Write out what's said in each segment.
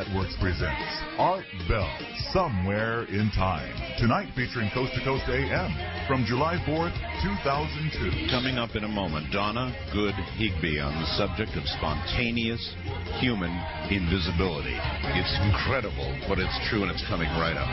Networks presents Art Bell, Somewhere in Time. Tonight featuring Coast to Coast AM from July 4th, 2002. Coming up in a moment, Donna Good Higbee on the subject of spontaneous human invisibility. It's incredible, but it's true, and it's coming right up.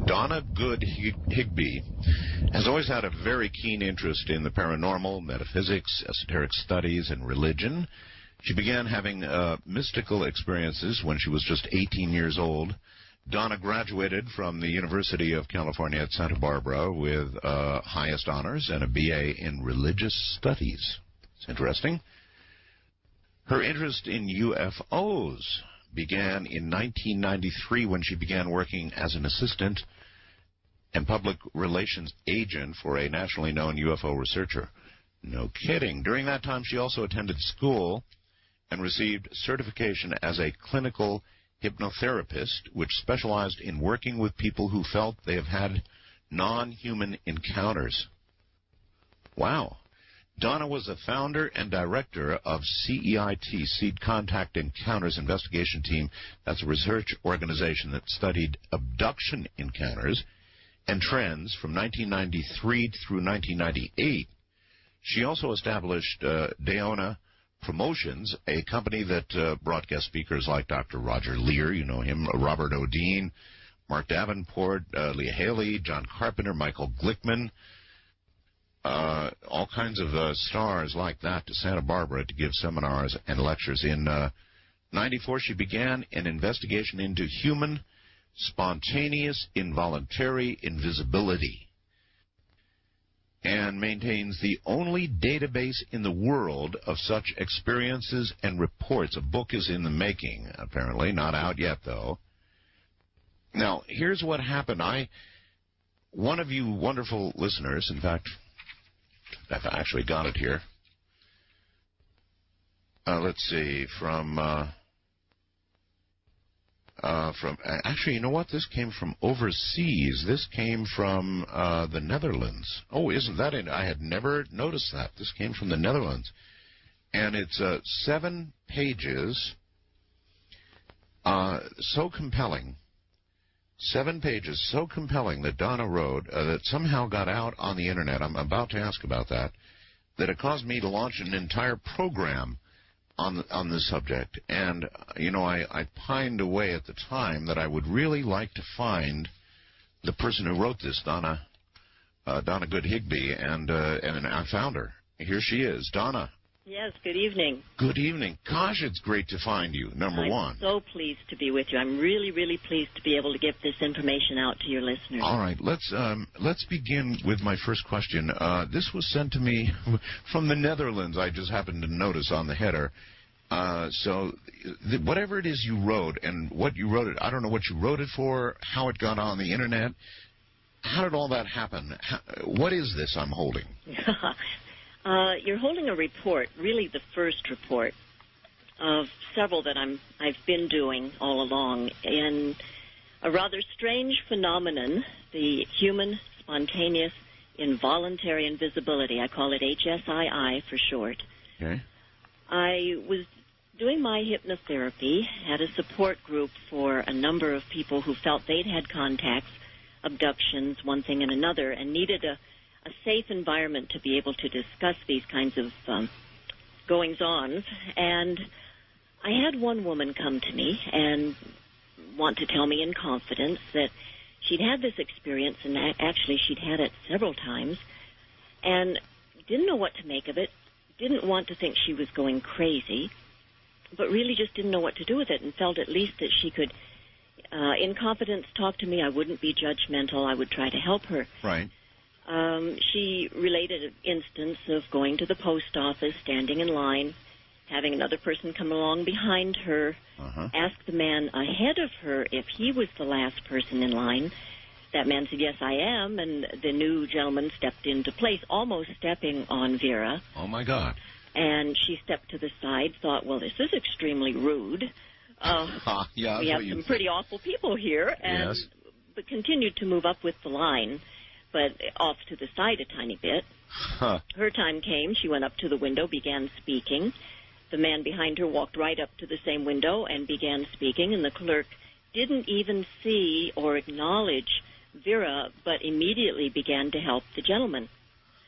Donna Good Higbee has always had a very keen interest in the paranormal, metaphysics, esoteric studies, and religion. She began having mystical experiences when she was just 18 years old. Donna graduated from the University of California at Santa Barbara with highest honors and a BA in religious studies. It's interesting. Her interest in UFOs began in 1993 when she began working as an assistant and public relations agent for a nationally known UFO researcher. No kidding. During that time, she also attended school and received certification as a clinical hypnotherapist, which specialized in working with people who felt they have had non-human encounters. Wow. Donna was the founder and director of CEIT, Seed Contact Encounters Investigation Team. That's a research organization that studied abduction encounters and trends from 1993 through 1998. She also established Donna Promotions, a company that brought guest speakers like Dr. Roger Lear, you know him, Robert O'Dean, Mark Davenport, Leah Haley, John Carpenter, Michael Glickman, all kinds of stars like that to Santa Barbara to give seminars and lectures. In 94, she began an investigation into human spontaneous involuntary invisibility and maintains the only database in the world of such experiences and reports. A book is in the making, apparently, not out yet, though. Now, here's what happened. One of you wonderful listeners, in fact, I've actually got it here. Let's see, actually, you know what? This came from overseas. This came from the Netherlands. Oh, isn't that it? I had never noticed that. This came from the Netherlands. And it's 7 pages, so compelling. 7 pages so compelling that Donna wrote that somehow got out on the Internet. I'm about to ask about that. That it caused me to launch an entire program on this subject. And, you know, I pined away at the time that I would really like to find the person who wrote this, Donna Good Higbee, and I found her. Here she is. Donna. Yes, good evening. Good evening. Gosh, it's great to find you, number one. I'm so pleased to be with you. I'm really, really pleased to be able to get this information out to your listeners. All right, let's begin with my first question. This was sent to me from the Netherlands. I just happened to notice on the header. So whatever it is you wrote and what you wrote it, I don't know what you wrote it for, how it got on the Internet. How did all that happen? What is this I'm holding? You're holding a report, really the first report of several that I've been doing all along in a rather strange phenomenon, the human spontaneous involuntary invisibility. I call it HSII for short. Okay. I was doing my hypnotherapy, had a support group for a number of people who felt they'd had contacts, abductions, one thing and another, and needed a safe environment to be able to discuss these kinds of goings-ons. And I had one woman come to me and want to tell me in confidence that she'd had this experience, and actually she'd had it several times, and didn't know what to make of it, didn't want to think she was going crazy, but really just didn't know what to do with it, and felt at least that she could, in confidence, talk to me. I wouldn't be judgmental. I would try to help her. Right. She related an instance of going to the post office, standing in line, having another person come along behind her, ask the man ahead of her if he was the last person in line. That man said, yes, I am, and the new gentleman stepped into place, almost stepping on Vera. Oh, my God. And she stepped to the side, thought, well, this is extremely rude. Yeah, we have some pretty awful people here, and but continued to move up with the line, but off to the side a tiny bit. Huh. Her time came. She went up to the window, began speaking. The man behind her walked right up to the same window and began speaking, and the clerk didn't even see or acknowledge Vera, but immediately began to help the gentleman.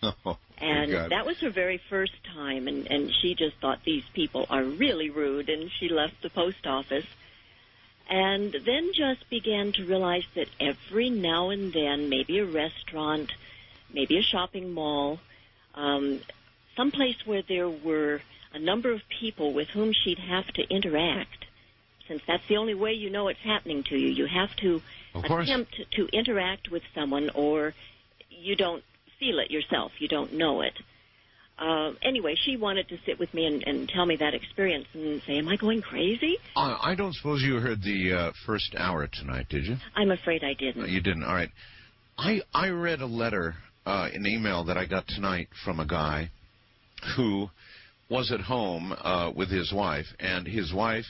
Oh, and that was her very first time, and she just thought, these people are really rude, and she left the post office. And then just began to realize that every now and then, maybe a restaurant, maybe a shopping mall, someplace where there were a number of people with whom she'd have to interact, since that's the only way you know it's happening to you. You have to attempt to interact with someone, or you don't feel it yourself. You don't know it. Anyway, she wanted to sit with me and tell me that experience and say, am I going crazy? I don't suppose you heard the first hour tonight, did you? I'm afraid I didn't. You didn't? All right. I read a letter, an email that I got tonight from a guy who was at home with his wife, and his wife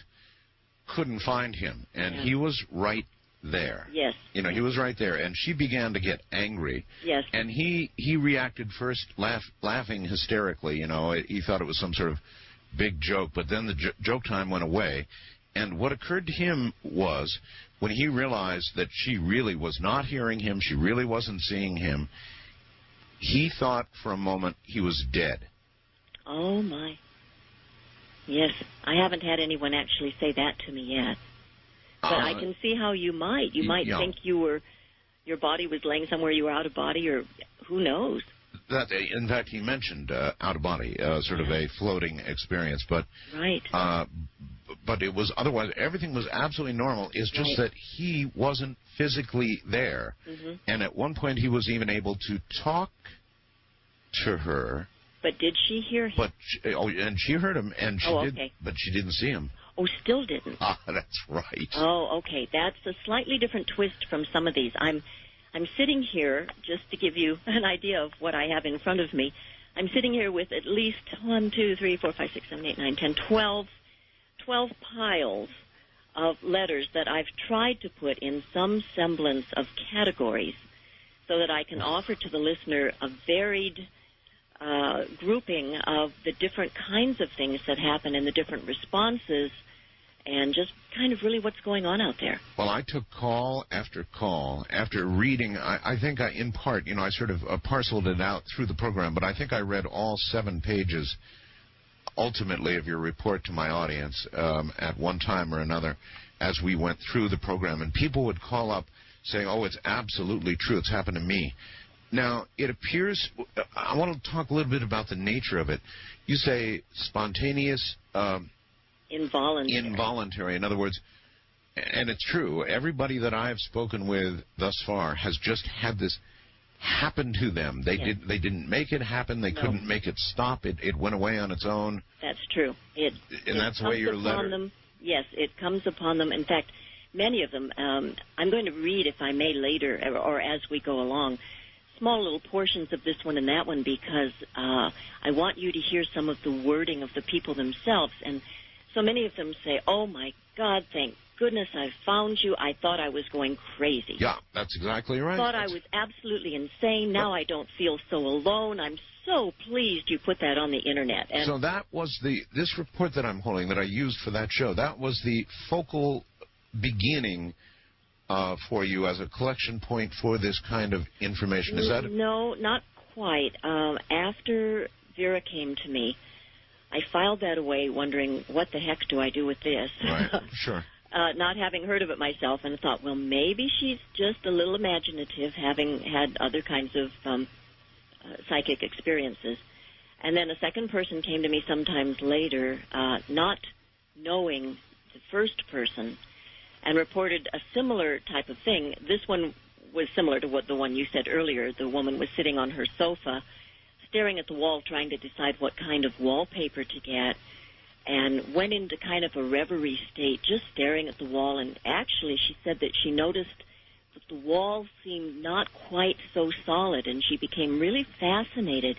couldn't find him, and he was right there. Yes. You know, he was right there, and she began to get angry. Yes. And he reacted first laughing hysterically. You know, he thought it was some sort of big joke, but then the joke time went away. And what occurred to him was, when he realized that she really was not hearing him, she really wasn't seeing him, he thought for a moment he was dead. Oh, my. Yes, I haven't had anyone actually say that to me yet. But I can see how you might. You might think your body was laying somewhere, you were out of body, or who knows. That, in fact, he mentioned out of body, sort of a floating experience. But right. But it was otherwise, everything was absolutely normal. It's just that he wasn't physically there. Mm-hmm. And at one point he was even able to talk to her. But did she hear him? And she heard him, and she did, but she didn't see him. Oh, still didn't. Ah, that's right. Oh, okay. That's a slightly different twist from some of these. I'm sitting here, just to give you an idea of what I have in front of me. I'm sitting here with at least 1, 2, 3, 4, 5, 6, 7, 8, 9, 10, 12 piles of letters that I've tried to put in some semblance of categories so that I can offer to the listener a varied grouping of the different kinds of things that happen and the different responses, and just kind of really what's going on out there. Well, I took call after reading. I think in part, I sort of parceled it out through the program, but I think I read all 7 pages, ultimately, of your report to my audience at one time or another as we went through the program. And people would call up saying, oh, it's absolutely true. It's happened to me. Now, it appears, I want to talk a little bit about the nature of it. You say spontaneous... Involuntary. In other words, and it's true, everybody that I've spoken with thus far has just had this happen to them. They didn't make it happen. They couldn't make it stop. It went away on its own. That's true. And that's the way your letter... Them. Yes, it comes upon them. In fact, many of them, I'm going to read, if I may, later or as we go along, small little portions of this one and that one, because I want you to hear some of the wording of the people themselves. And so many of them say, oh, my God, thank goodness I found you. I thought I was going crazy. Yeah, that's exactly right. I was absolutely insane. Now I don't feel so alone. I'm so pleased you put that on the Internet. And so that was this report that I'm holding that I used for that show, that was the focal beginning for you as a collection point for this kind of information. Is that No, not quite. After Vera came to me, I filed that away wondering, what the heck do I do with this? Right, sure. Not having heard of it myself, and thought, well, maybe she's just a little imaginative, having had other kinds of psychic experiences. And then a second person came to me sometimes later, not knowing the first person, and reported a similar type of thing. This one was similar to the one you said earlier. The woman was sitting on her sofa, staring at the wall, trying to decide what kind of wallpaper to get, and went into kind of a reverie state, just staring at the wall. And actually, she said that she noticed that the wall seemed not quite so solid, and she became really fascinated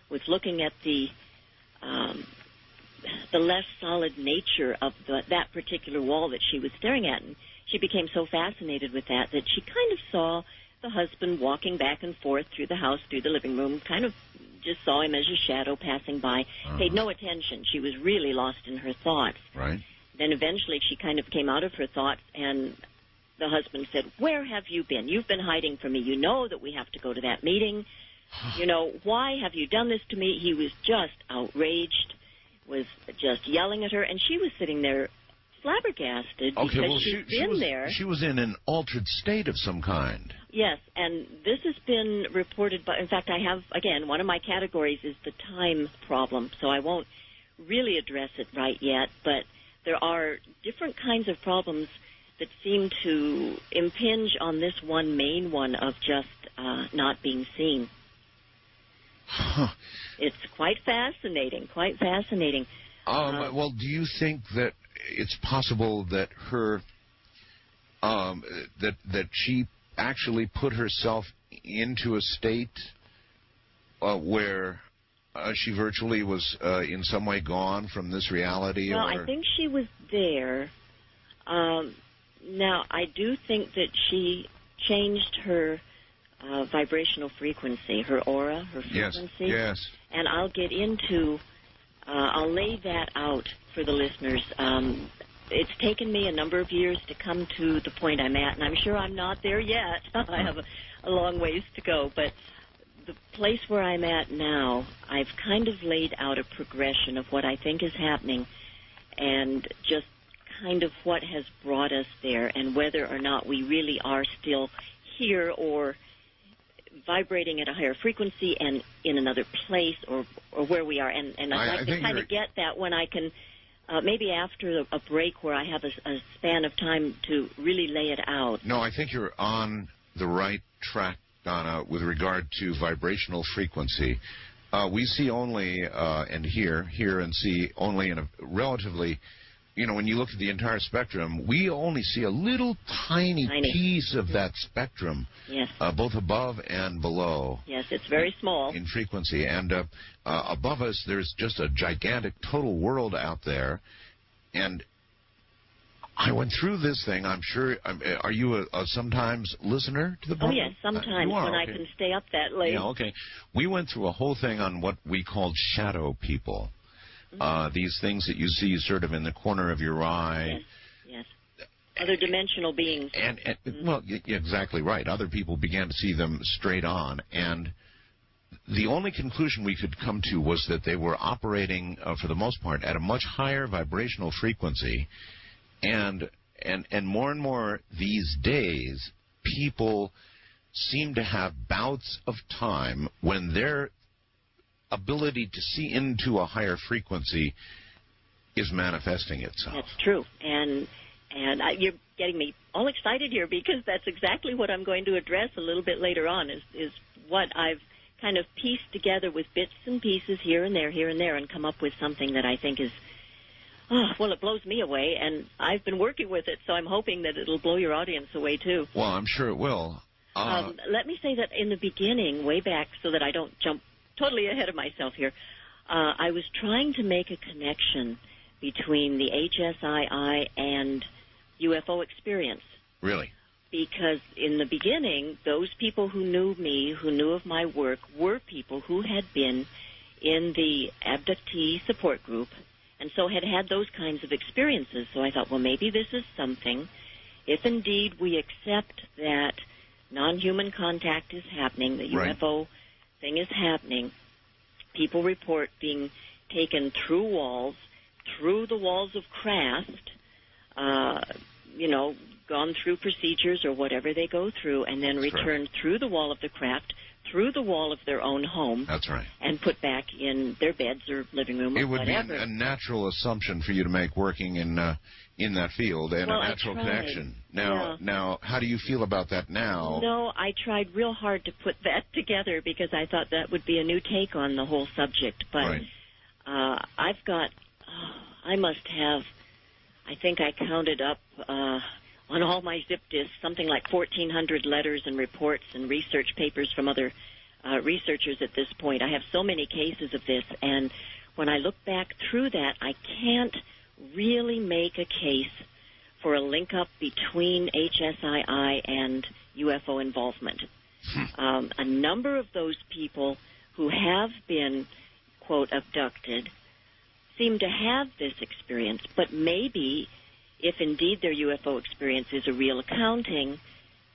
with looking at the the less solid nature of that particular wall that she was staring at. And she became so fascinated with that she kind of saw the husband walking back and forth through the house, through the living room, kind of just saw him as a shadow passing by, paid no attention. She was really lost in her thoughts. Right. Then eventually she kind of came out of her thoughts, and the husband said, "Where have you been? You've been hiding from me. You know that we have to go to that meeting. You know, why have you done this to me?" He was just outraged, was just yelling at her, and she was sitting there flabbergasted because she'd been there. She was in an altered state of some kind. Yes, and this has been reported by, in fact, I have, again, one of my categories is the time problem, so I won't really address it right yet, but there are different kinds of problems that seem to impinge on this one main one of just not being seen. Huh. It's quite fascinating, quite fascinating. Well, do you think that it's possible that her, that she actually put herself into a state where she virtually was in some way gone from this reality? Well, I think she was there. Now, I do think that she changed her vibrational frequency, her aura, her frequency. Yes. And I'll get into, I'll lay that out for the listeners. It's taken me a number of years to come to the point I'm at, and I'm sure I'm not there yet. I have a long ways to go, but the place where I'm at now, I've kind of laid out a progression of what I think is happening and just kind of what has brought us there and whether or not we really are still here or vibrating at a higher frequency and in another place or where we are. And I'd like to kind of get that when I can, maybe after a break where I have a span of time to really lay it out. No, I think you're on the right track, Donna, with regard to vibrational frequency. We see only and hear and see only in a relatively, you know, when you look at the entire spectrum, we only see a little tiny piece of that spectrum, yes, both above and below. Yes, it's very small. In frequency. And above us, there's just a gigantic total world out there. And I went through this thing, I'm sure. Are you a sometimes listener to the program? Oh, yes, sometimes when I can stay up that late. Yeah, okay. We went through a whole thing on what we called shadow people. These things that you see sort of in the corner of your eye. Yes, yes. Other dimensional beings. And well, you're exactly right. Other people began to see them straight on. And the only conclusion we could come to was that they were operating, for the most part, at a much higher vibrational frequency. And more these days, people seem to have bouts of time when their ability to see into a higher frequency is manifesting itself. That's true. And you're getting me all excited here because that's exactly what I'm going to address a little bit later on is what I've kind of pieced together with bits and pieces here and there, and come up with something that I think is, well, it blows me away, and I've been working with it, so I'm hoping that it'll blow your audience away, too. Well, I'm sure it will. Let me say that in the beginning, way back, so that I don't jump totally ahead of myself here, I was trying to make a connection between the HSII and UFO experience. Really? Because in the beginning, those people who knew me, who knew of my work, were people who had been in the abductee support group, and so had had those kinds of experiences. So I thought, well, maybe this is something. If indeed we accept that non-human contact is happening, the UFO thing is happening, people report being taken through the walls of craft, gone through procedures or whatever they go through, and then returned through the wall of the craft, through the wall of their own home. That's right. And put back in their beds or living room or whatever. It would be a natural assumption for you to make working in that field and a natural connection. Now, how do you feel about that now? No, I tried real hard to put that together because I thought that would be a new take on the whole subject. But I've got, I must have, I think I counted up on all my zip disks something like 1,400 letters and reports and research papers from other researchers at this point. I have so many cases of this, and when I look back through that, I can't really make a case for a link-up between HSII and UFO involvement. A number of those people who have been, quote, abducted seem to have this experience, but maybe if indeed their UFO experience is a real accounting,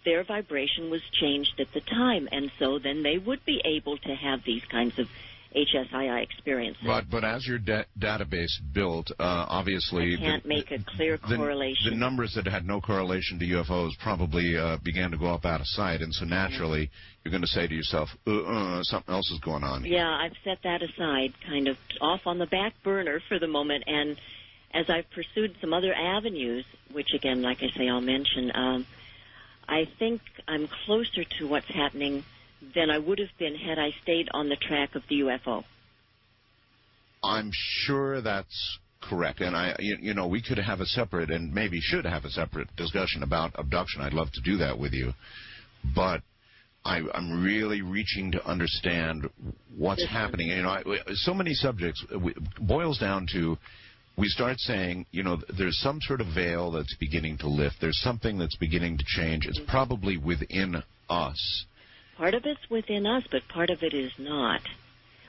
their vibration was changed at the time, and so then they would be able to have these kinds of HSII experiences. But as your database built, obviously... I can't make a clear correlation. The numbers that had no correlation to UFOs probably began to go up out of sight, and so naturally you're going to say to yourself, something else is going on here. Yeah, I've set that aside, kind of off on the back burner for the moment, and as I've pursued some other avenues, which again, like I say, I'll mention, I think I'm closer to what's happening than I would have been had I stayed on the track of the UFO. I'm sure that's correct, and we could have a separate, and maybe should have a separate discussion about abduction. I'd love to do that with you, but I'm really reaching to understand what's happening. So many subjects boils down to, we start saying, there's some sort of veil that's beginning to lift. There's something that's beginning to change. It's probably within us. Part of it's within us, but part of it is not.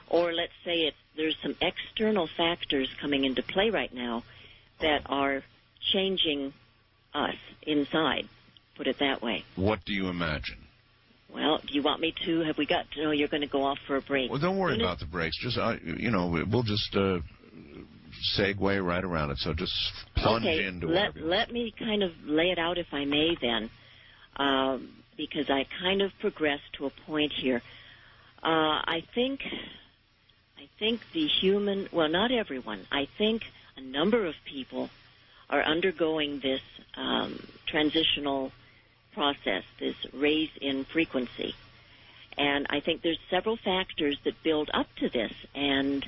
Or let's say there's some external factors coming into play right now that are changing us inside, put it that way. What do you imagine? Well, do you want me to? Have we got to know you're going to go off for a break? Well, don't worry about the breaks. Just, we'll just segue right around it. So just plunge into it. Let me kind of lay it out, if I may, then. Because I kind of progressed to a point here. I think the human, well, not everyone, I think a number of people are undergoing this transitional process, this raise in frequency. And I think there's several factors that build up to this. And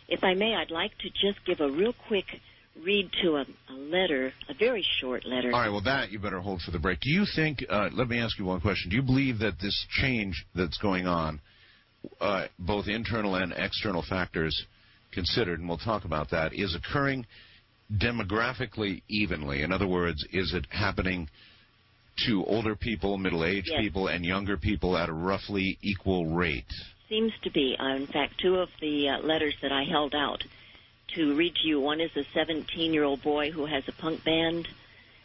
if I may, I'd like to just give a real quick read to a letter, a very short letter. All right, well, that you better hold for the break. Do you think, let me ask you one question, do you believe that this change that's going on, both internal and external factors considered, and we'll talk about that, is occurring demographically evenly? In other words, is it happening to older people, middle-aged people, and younger people at a roughly equal rate? Seems to be. In fact, two of the letters that I held out to read to you, one is a 17-year-old boy who has a punk band,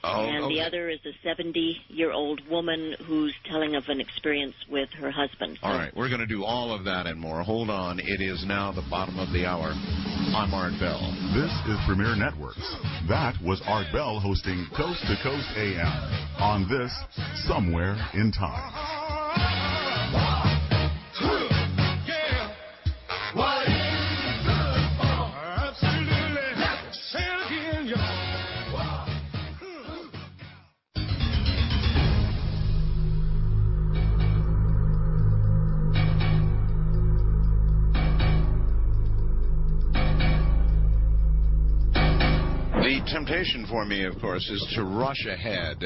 and the other is a 70-year-old woman who's telling of an experience with her husband. All right, we're going to do all of that and more. Hold on. It is now the bottom of the hour. I'm Art Bell. This is Premier Networks. That was Art Bell hosting Coast to Coast AM on this Somewhere in Time. The temptation for me, of course, is to rush ahead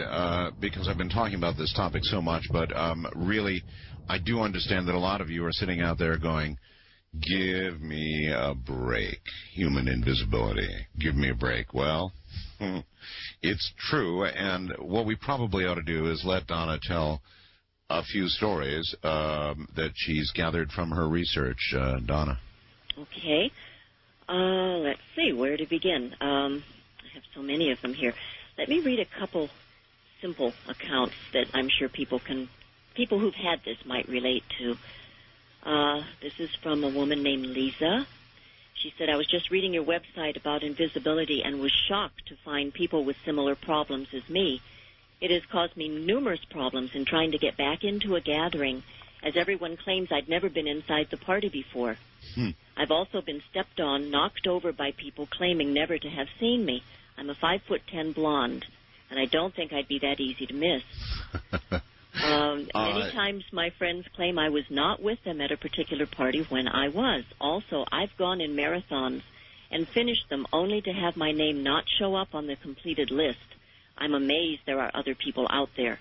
because I've been talking about this topic so much, but really, I do understand that a lot of you are sitting out there going, give me a break, human invisibility, give me a break. Well, it's true, and what we probably ought to do is let Donna tell a few stories that she's gathered from her research. Donna. Okay. Let's see, where to begin? I have so many of them here. Let me read a couple simple accounts that I'm sure people who've had this might relate to. This is from a woman named Lisa. She said, I was just reading your website about invisibility and was shocked to find people with similar problems as me. It has caused me numerous problems in trying to get back into a gathering, as everyone claims I'd never been inside the party before. I've also been stepped on, knocked over by people claiming never to have seen me. I'm a 5'10" blonde, and I don't think I'd be that easy to miss. Many times my friends claim I was not with them at a particular party when I was. Also, I've gone in marathons and finished them only to have my name not show up on the completed list. I'm amazed there are other people out there.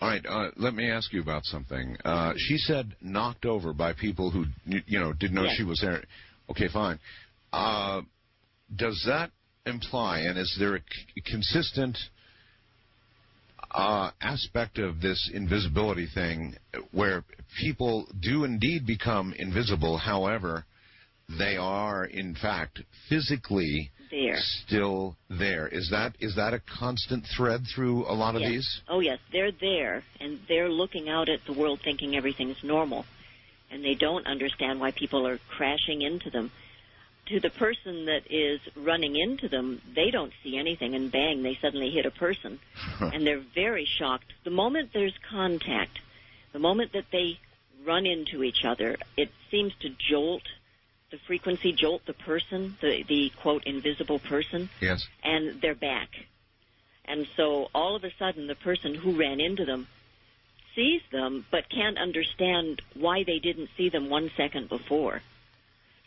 All right, let me ask you about something. She said knocked over by people who, didn't know she was there. Okay, fine. does that imply, and is there a consistent aspect of this invisibility thing where people do indeed become invisible, however, they are, in fact, physically there. Still there? Is that a constant thread through a lot of these? Oh, yes, they're there, and they're looking out at the world thinking everything's normal, and they don't understand why people are crashing into them. To the person that is running into them, they don't see anything, and bang, they suddenly hit a person, and they're very shocked. The moment there's contact, the moment that they run into each other, it seems to jolt the frequency, jolt the person, the quote, invisible person, yes, and they're back. And so all of a sudden, the person who ran into them sees them, but can't understand why they didn't see them 1 second before.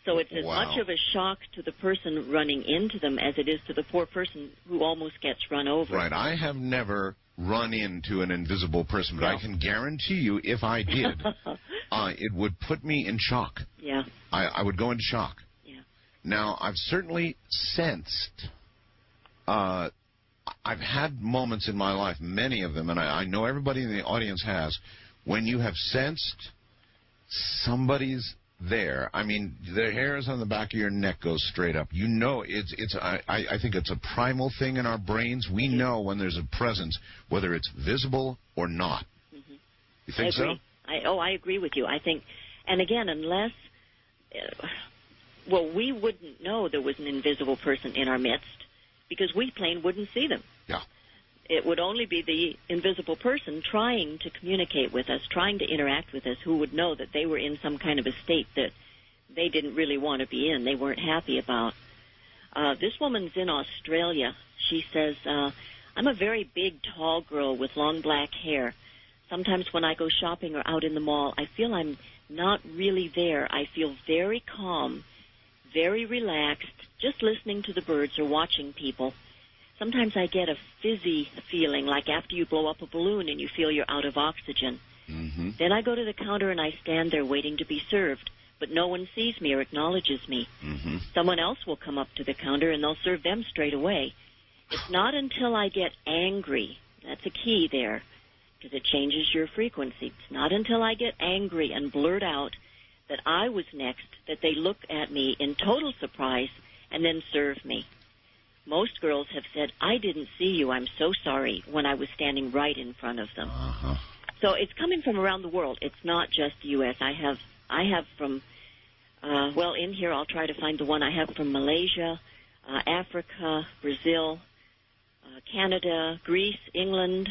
So it's as much of a shock to the person running into them as it is to the poor person who almost gets run over. Right. I have never run into an invisible person, but I can guarantee you if I did, it would put me in shock. Yeah. I would go into shock. Yeah. Now, I've certainly sensed, I've had moments in my life, many of them, and I know everybody in the audience has, when you have sensed somebody's there. I mean, the hairs on the back of your neck go straight up. You know, I think it's a primal thing in our brains. We know when there's a presence, whether it's visible or not. Mm-hmm. You think so? I agree with you. I think, and again, unless, we wouldn't know there was an invisible person in our midst because we plain wouldn't see them. Yeah. It would only be the invisible person trying to communicate with us, trying to interact with us, who would know that they were in some kind of a state that they didn't really want to be in, they weren't happy about. This woman's in Australia. She says, I'm a very big, tall girl with long black hair. Sometimes when I go shopping or out in the mall, I feel I'm not really there. I feel very calm, very relaxed, just listening to the birds or watching people. Sometimes I get a fizzy feeling, like after you blow up a balloon and you feel you're out of oxygen. Mm-hmm. Then I go to the counter and I stand there waiting to be served, but no one sees me or acknowledges me. Mm-hmm. Someone else will come up to the counter and they'll serve them straight away. It's not until I get angry, that's a key there, because it changes your frequency. It's not until I get angry and blurt out that I was next that they look at me in total surprise and then serve me. Most girls have said, I didn't see you, I'm so sorry, when I was standing right in front of them. Uh-huh. So it's coming from around the world. It's not just the U.S. I have from, in here I'll try to find the one I have from Malaysia, Africa, Brazil, Canada, Greece, England,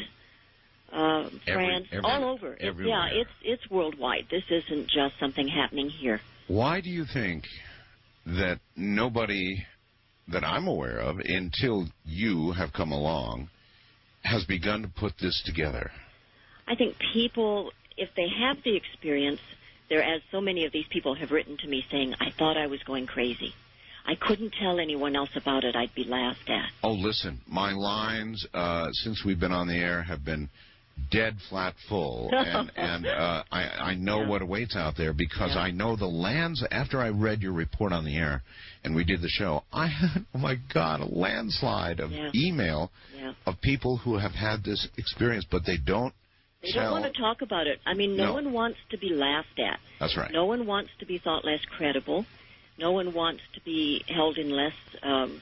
France, all over. Everywhere. It's worldwide. This isn't just something happening here. Why do you think that nobody that I'm aware of, until you have come along, has begun to put this together? I think people, if they have the experience, as so many of these people have written to me saying, I thought I was going crazy. I couldn't tell anyone else about it. I'd be laughed at. Oh, listen, my lines, since we've been on the air, have been dead flat full, and I know what awaits out there because I know the lands. After I read your report on the air and we did the show, I had, oh my God, a landslide of email of people who have had this experience, but they don't want to talk about it. I mean, no one wants to be laughed at. That's right. No one wants to be thought less credible. No one wants to be held in less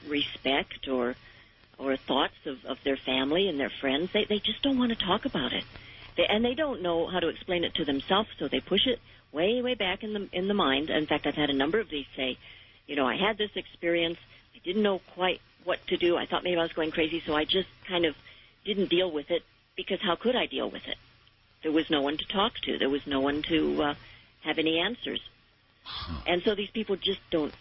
respect or thoughts of their family and their friends. They just don't want to talk about it. And they don't know how to explain it to themselves, so they push it way, way back in the mind. In fact, I've had a number of these say, I had this experience. I didn't know quite what to do. I thought maybe I was going crazy, so I just kind of didn't deal with it, because how could I deal with it? There was no one to talk to. There was no one to have any answers. And so these people just don't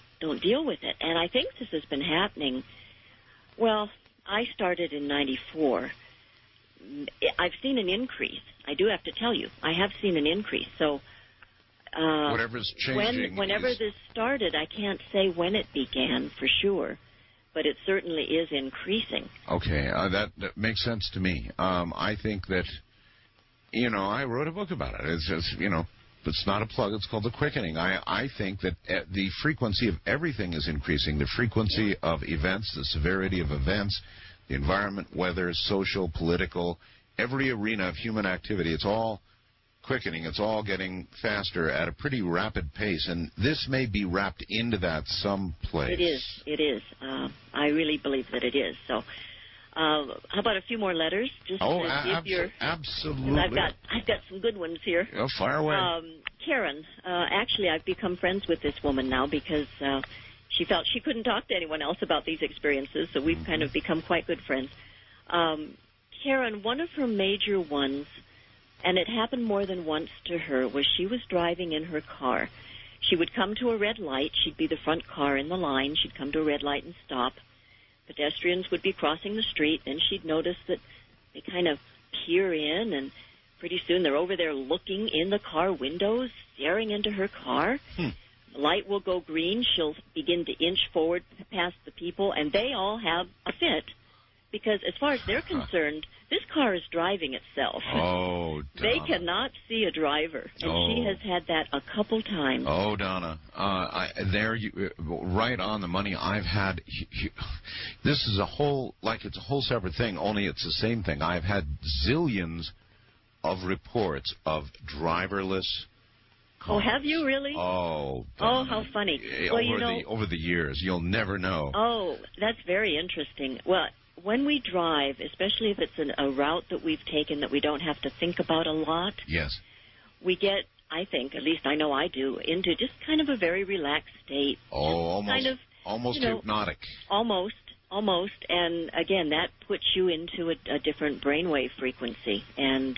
deal with it. And I think this has been happening. Well, I started in 94. I've seen an increase. I do have to tell you. I have seen an increase. So whatever's changing. Whenever this started, I can't say when it began for sure, but it certainly is increasing. Okay, that makes sense to me. I think that, I wrote a book about it. It's just, It's not a plug. It's called the quickening. I think that the frequency of everything is increasing. The frequency of events, the severity of events, the environment, weather, social, political, every arena of human activity, it's all quickening. It's all getting faster at a pretty rapid pace. And this may be wrapped into that someplace. It is. It is. I really believe that it is. So how about a few more letters? Just absolutely. I've got some good ones here. Oh, fire away. Karen. Actually, I've become friends with this woman now because she felt she couldn't talk to anyone else about these experiences, so we've kind of become quite good friends. Karen, one of her major ones, and it happened more than once to her, was she was driving in her car. She would come to a red light. She'd be the front car in the line. She'd come to a red light and stop. Pedestrians would be crossing the street, and she'd notice that they kind of peer in, and pretty soon they're over there looking in the car windows, staring into her car. The light will go green. She'll begin to inch forward past the people, and they all have a fit because as far as they're concerned, this car is driving itself. Oh, Donna. They cannot see a driver, and she has had that a couple times. Oh, Donna, right on the money. I've had this is it's a whole separate thing. Only it's the same thing. I've had zillions of reports of driverless cars. Oh, have you really? Oh, Donna. Oh, how funny. Well, over the years, you'll never know. Oh, that's very interesting. Well, when we drive, especially if it's a route that we've taken that we don't have to think about a lot, yes, we get, I think, at least I know I do, into just kind of a very relaxed state. Oh, almost hypnotic. Almost. And, again, that puts you into a different brainwave frequency and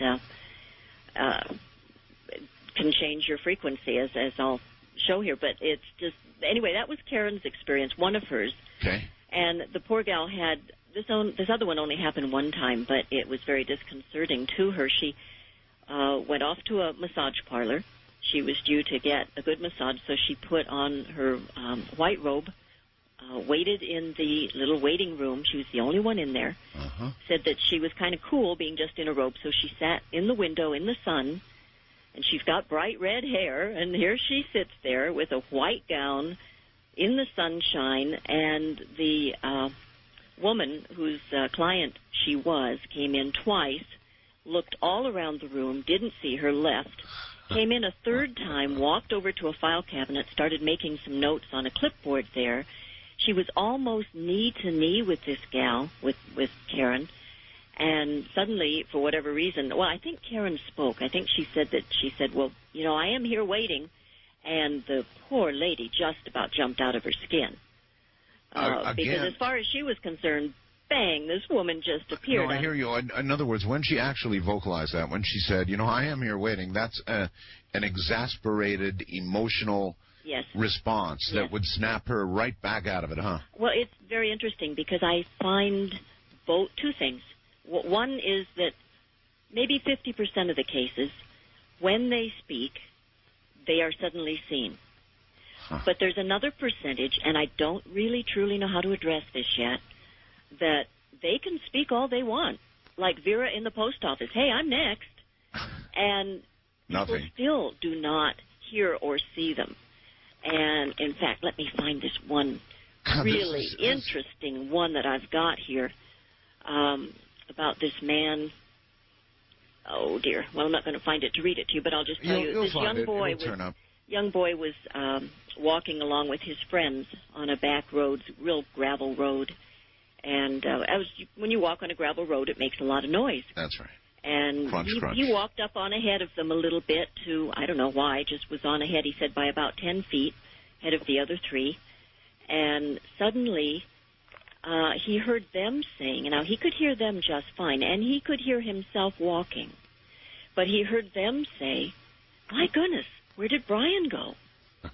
can change your frequency, as I'll show here. But it's just, anyway, that was Karen's experience, one of hers. Okay. And the poor gal had... This other one only happened one time, but it was very disconcerting to her. She went off to a massage parlor. She was due to get a good massage, so she put on her white robe, waited in the little waiting room. She was the only one in there. Said that she was kind of cool being just in a robe, so she sat in the window in the sun, and she's got bright red hair, and here she sits there with a white gown in the sunshine, and the... woman whose client she was came in twice, looked all around the room, didn't see her, left, came in a third time, walked over to a file cabinet, started making some notes on a clipboard there. She was almost knee to knee with this gal, with Karen, and suddenly, for whatever reason, well, I think Karen spoke. I think she said, well, I am here waiting, and the poor lady just about jumped out of her skin. Because as far as she was concerned, bang, this woman just appeared. No, I hear you. In other words, when she actually vocalized that, when she said, I am here waiting, that's an exasperated, emotional response that would snap her right back out of it, huh? Well, it's very interesting because I find two things. One is that maybe 50% of the cases, when they speak, they are suddenly seen. But there's another percentage, and I don't really truly know how to address this yet, that they can speak all they want. Like Vera in the post office, hey, I'm next. And people still do not hear or see them. And, in fact, let me find this one really interesting one that I've got here about this man. Oh, dear. Well, I'm not going to find it to read it to you, but I'll just tell you. This young boy was walking along with his friends on a back road, real gravel road. And when you walk on a gravel road, it makes a lot of noise. That's right. And he walked up on ahead of them a little bit to, I don't know why, just was on ahead, he said, by about 10 feet ahead of the other three. And suddenly he heard them saying, now he could hear them just fine, and he could hear himself walking. But he heard them say, my goodness, where did Brian go?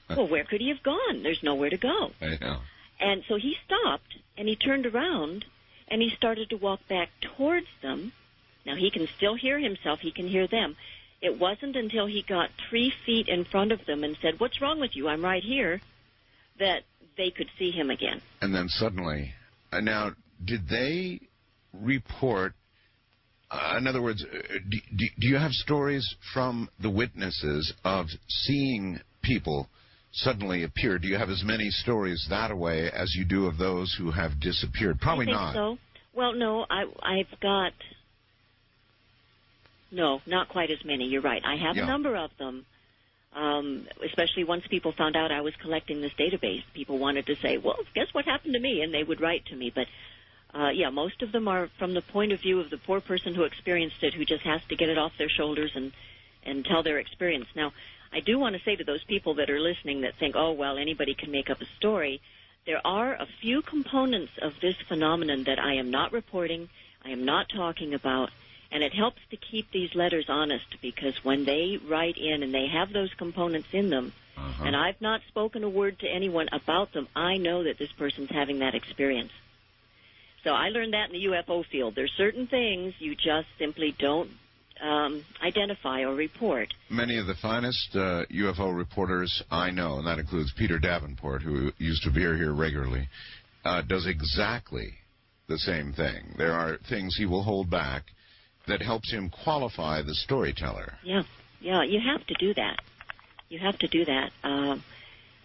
Well, where could he have gone? There's nowhere to go. I know. And so he stopped, and he turned around, and he started to walk back towards them. Now, he can still hear himself. He can hear them. It wasn't until he got 3 feet in front of them and said, what's wrong with you? I'm right here, that they could see him again. And then suddenly, now, did they report In other words, do you have stories from the witnesses of seeing people suddenly appear? Do you have as many stories that way as you do of those who have disappeared? Probably not. I think so. Well, no, I've got... No, not quite as many. You're right. I have a number of them, especially once people found out I was collecting this database. People wanted to say, well, guess what happened to me? And they would write to me. But, most of them are from the point of view of the poor person who experienced it, who just has to get it off their shoulders and tell their experience. Now, I do want to say to those people that are listening that think, oh, well, anybody can make up a story, there are a few components of this phenomenon that I am not reporting, I am not talking about, and it helps to keep these letters honest, because when they write in and they have those components in them, and I've not spoken a word to anyone about them, I know that this person's having that experience. So I learned that in the UFO field. There's certain things you just simply don't identify or report. Many of the finest UFO reporters I know, and that includes Peter Davenport, who used to appear here regularly, does exactly the same thing. There are things he will hold back that helps him qualify the storyteller. Yeah, you have to do that. You have to do that.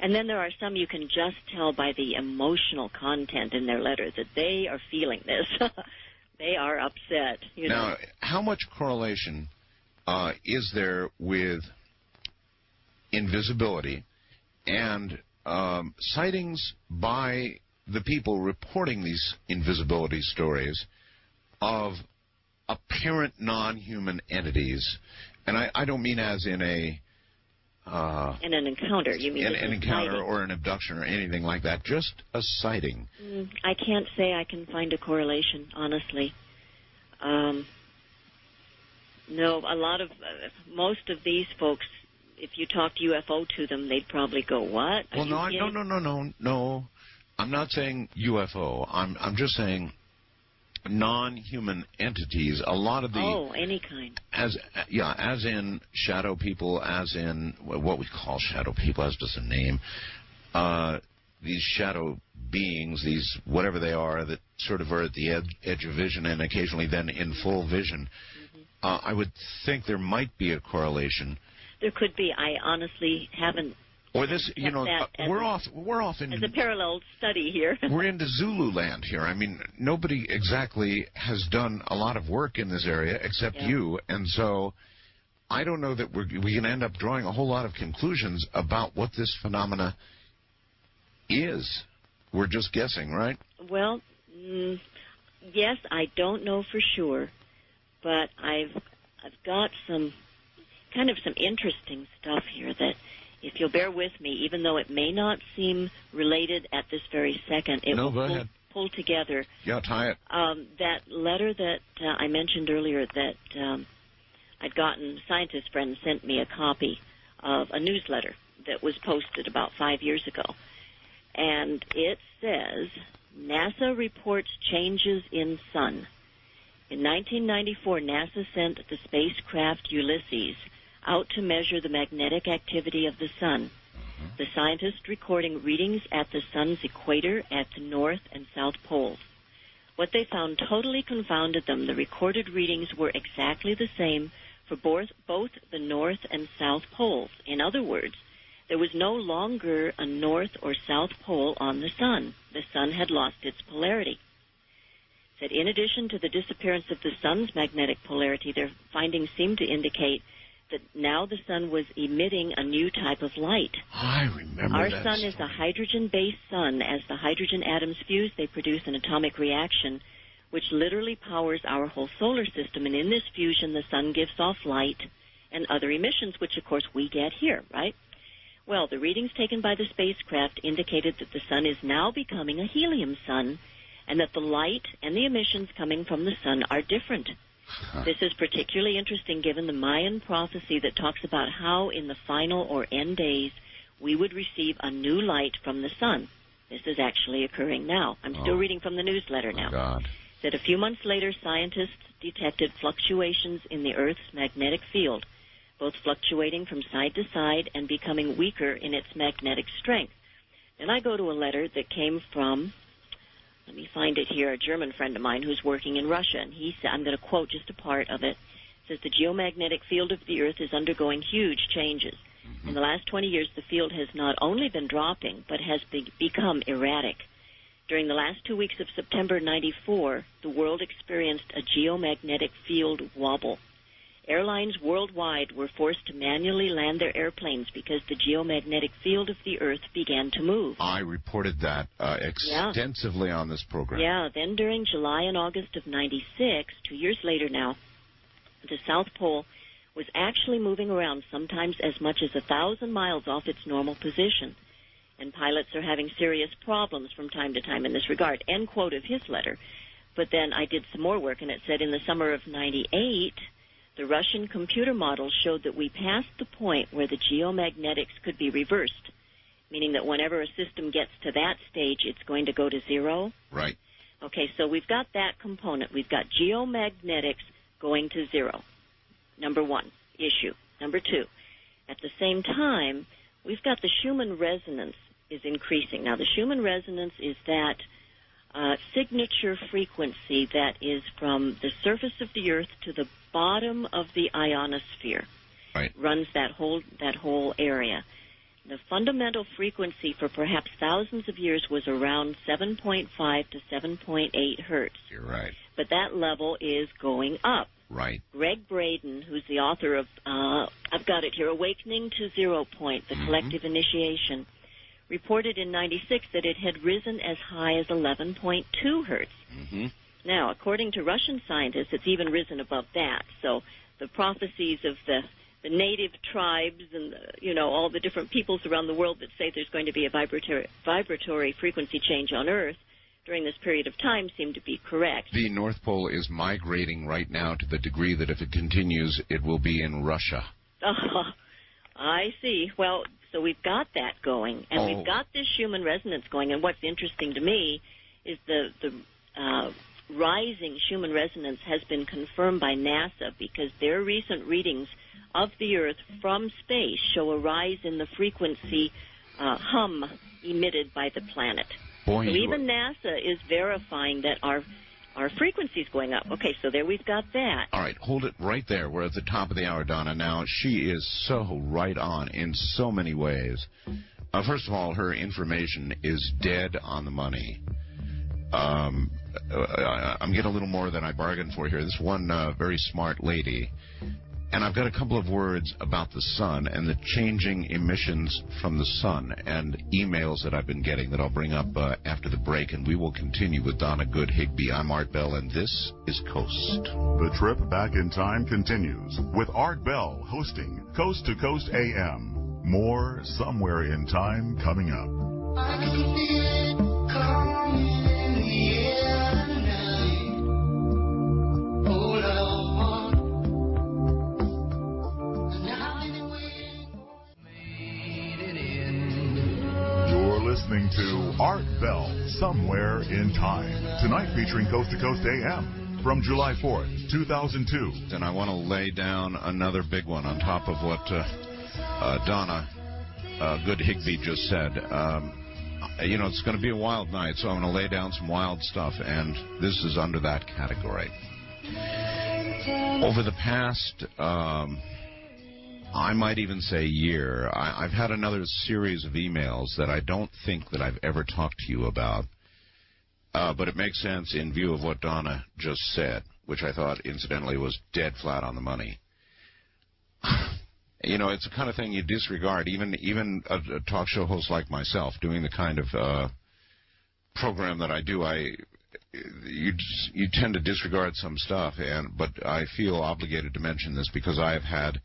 And then there are some you can just tell by the emotional content in their letter that they are feeling this. They are upset. Now, how much correlation is there with invisibility and sightings by the people reporting these invisibility stories of apparent non-human entities? And I don't mean as in a... in an encounter, you mean? An encounter sighting, or an abduction or anything like that, just a sighting. I can't say I can find a correlation, honestly. No, most of these folks, if you talked UFO to them, they'd probably go, what? Well, no. I'm not saying UFO. I'm just saying non-human entities. A lot of the any kind. As in shadow people, as in what we call shadow people, as just a name. These shadow beings, these whatever they are, that sort of are at the edge of vision and occasionally then in full vision. I would think there might be a correlation. There could be. I honestly haven't. Or this, we're off in... As a parallel study here. We're into Zulu land here. I mean, nobody exactly has done a lot of work in this area except you, and so I don't know that we can end up drawing a whole lot of conclusions about what this phenomena is. We're just guessing, right? Well, yes, I don't know for sure, but I've got some interesting stuff here that, if you'll bear with me, even though it may not seem related at this very second, it will pull together. Yeah, tie it. That letter that I mentioned earlier that I'd gotten, scientist friends sent me a copy of a newsletter that was posted about 5 years ago. And it says, NASA reports changes in sun. In 1994, NASA sent the spacecraft Ulysses out to measure the magnetic activity of the sun. The scientists recording readings at the sun's equator at the north and south poles. What they found totally confounded them. The recorded readings were exactly the same for both the north and south poles. In other words, there was no longer a north or south pole on the sun. The sun had lost its polarity. That in addition to the disappearance of the sun's magnetic polarity, their findings seemed to indicate that now the sun was emitting a new type of light. I remember Our that sun story. is a hydrogen-based sun. As the hydrogen atoms fuse, they produce an atomic reaction, which literally powers our whole solar system. And in this fusion, the sun gives off light and other emissions, which, of course, we get here, right? Well, the readings taken by the spacecraft indicated that the sun is now becoming a helium sun, and that the light and the emissions coming from the sun are different. This is particularly interesting given the Mayan prophecy that talks about how in the final or end days we would receive a new light from the sun. This is actually occurring now. I'm still reading from the newsletter now. God. That a few months later, scientists detected fluctuations in the Earth's magnetic field, both fluctuating from side to side and becoming weaker in its magnetic strength. Then I go to a letter that came from let me find it here, a German friend of mine who's working in Russia, and he said, I'm going to quote just a part of it, says the geomagnetic field of the Earth is undergoing huge changes. In the last 20 years, the field has not only been dropping, but has become erratic. During the last 2 weeks of September 94, the world experienced a geomagnetic field wobble. Airlines worldwide were forced to manually land their airplanes because the geomagnetic field of the Earth began to move. I reported that extensively on this program. Yeah, then during July and August of 96, 2 years later now, the South Pole was actually moving around sometimes as much as 1,000 miles off its normal position. And pilots are having serious problems from time to time in this regard. End quote of his letter. But then I did some more work, and it said in the summer of 98, the Russian computer models showed that we passed the point where the geomagnetics could be reversed, meaning that whenever a system gets to that stage, it's going to go to zero. Right. Okay, so we've got that component. We've got geomagnetics going to zero. Number one, issue. Number two, at the same time, we've got the Schumann Resonance is increasing. Now, the Schumann Resonance is that signature frequency that is from the surface of the Earth to the bottom of the ionosphere. Right. Runs that whole area. The fundamental frequency for perhaps thousands of years was around 7.5 to 7.8 hertz. You're right. But that level is going up. Right. Greg Braden, who's the author of, I've got it here, Awakening to Zero Point, The Collective Initiation, reported in 96 that it had risen as high as 11.2 hertz. Now, according to Russian scientists, it's even risen above that. So the prophecies of the native tribes and, all the different peoples around the world that say there's going to be a vibratory frequency change on Earth during this period of time seem to be correct. The North Pole is migrating right now to the degree that if it continues, it will be in Russia. I see. Well, so we've got that going, and we've got this Schumann Resonance going, and what's interesting to me is the rising Schumann Resonance has been confirmed by NASA because their recent readings of the Earth from space show a rise in the frequency hum emitted by the planet. Boy, so even NASA is verifying that our frequency is going up. Okay, so there we've got that. All right, hold it right there. We're at the top of the hour, Donna. Now, she is so right on in so many ways. First of all, her information is dead on the money. I'm getting a little more than I bargained for here. This one very smart lady. And I've got a couple of words about the sun and the changing emissions from the sun and emails that I've been getting that I'll bring up after the break, and we will continue with Donna Good Higbee. I'm Art Bell, and this is Coast. The trip back in time continues with Art Bell hosting Coast to Coast AM. More Somewhere in Time coming up. I can feel it coming in the air tonight. Hold on. Listening to Art Bell, Somewhere in Time. Tonight featuring Coast to Coast AM from July 4th, 2002. And I want to lay down another big one on top of what Donna Good Higbee just said. It's going to be a wild night, so I'm going to lay down some wild stuff, and this is under that category. Over the past... I might even say year, I've had another series of emails that I don't think that I've ever talked to you about, but it makes sense in view of what Donna just said, which I thought, incidentally, was dead flat on the money. It's the kind of thing you disregard, even a talk show host like myself, doing the kind of program that I do, you tend to disregard some stuff, but I feel obligated to mention this because I have had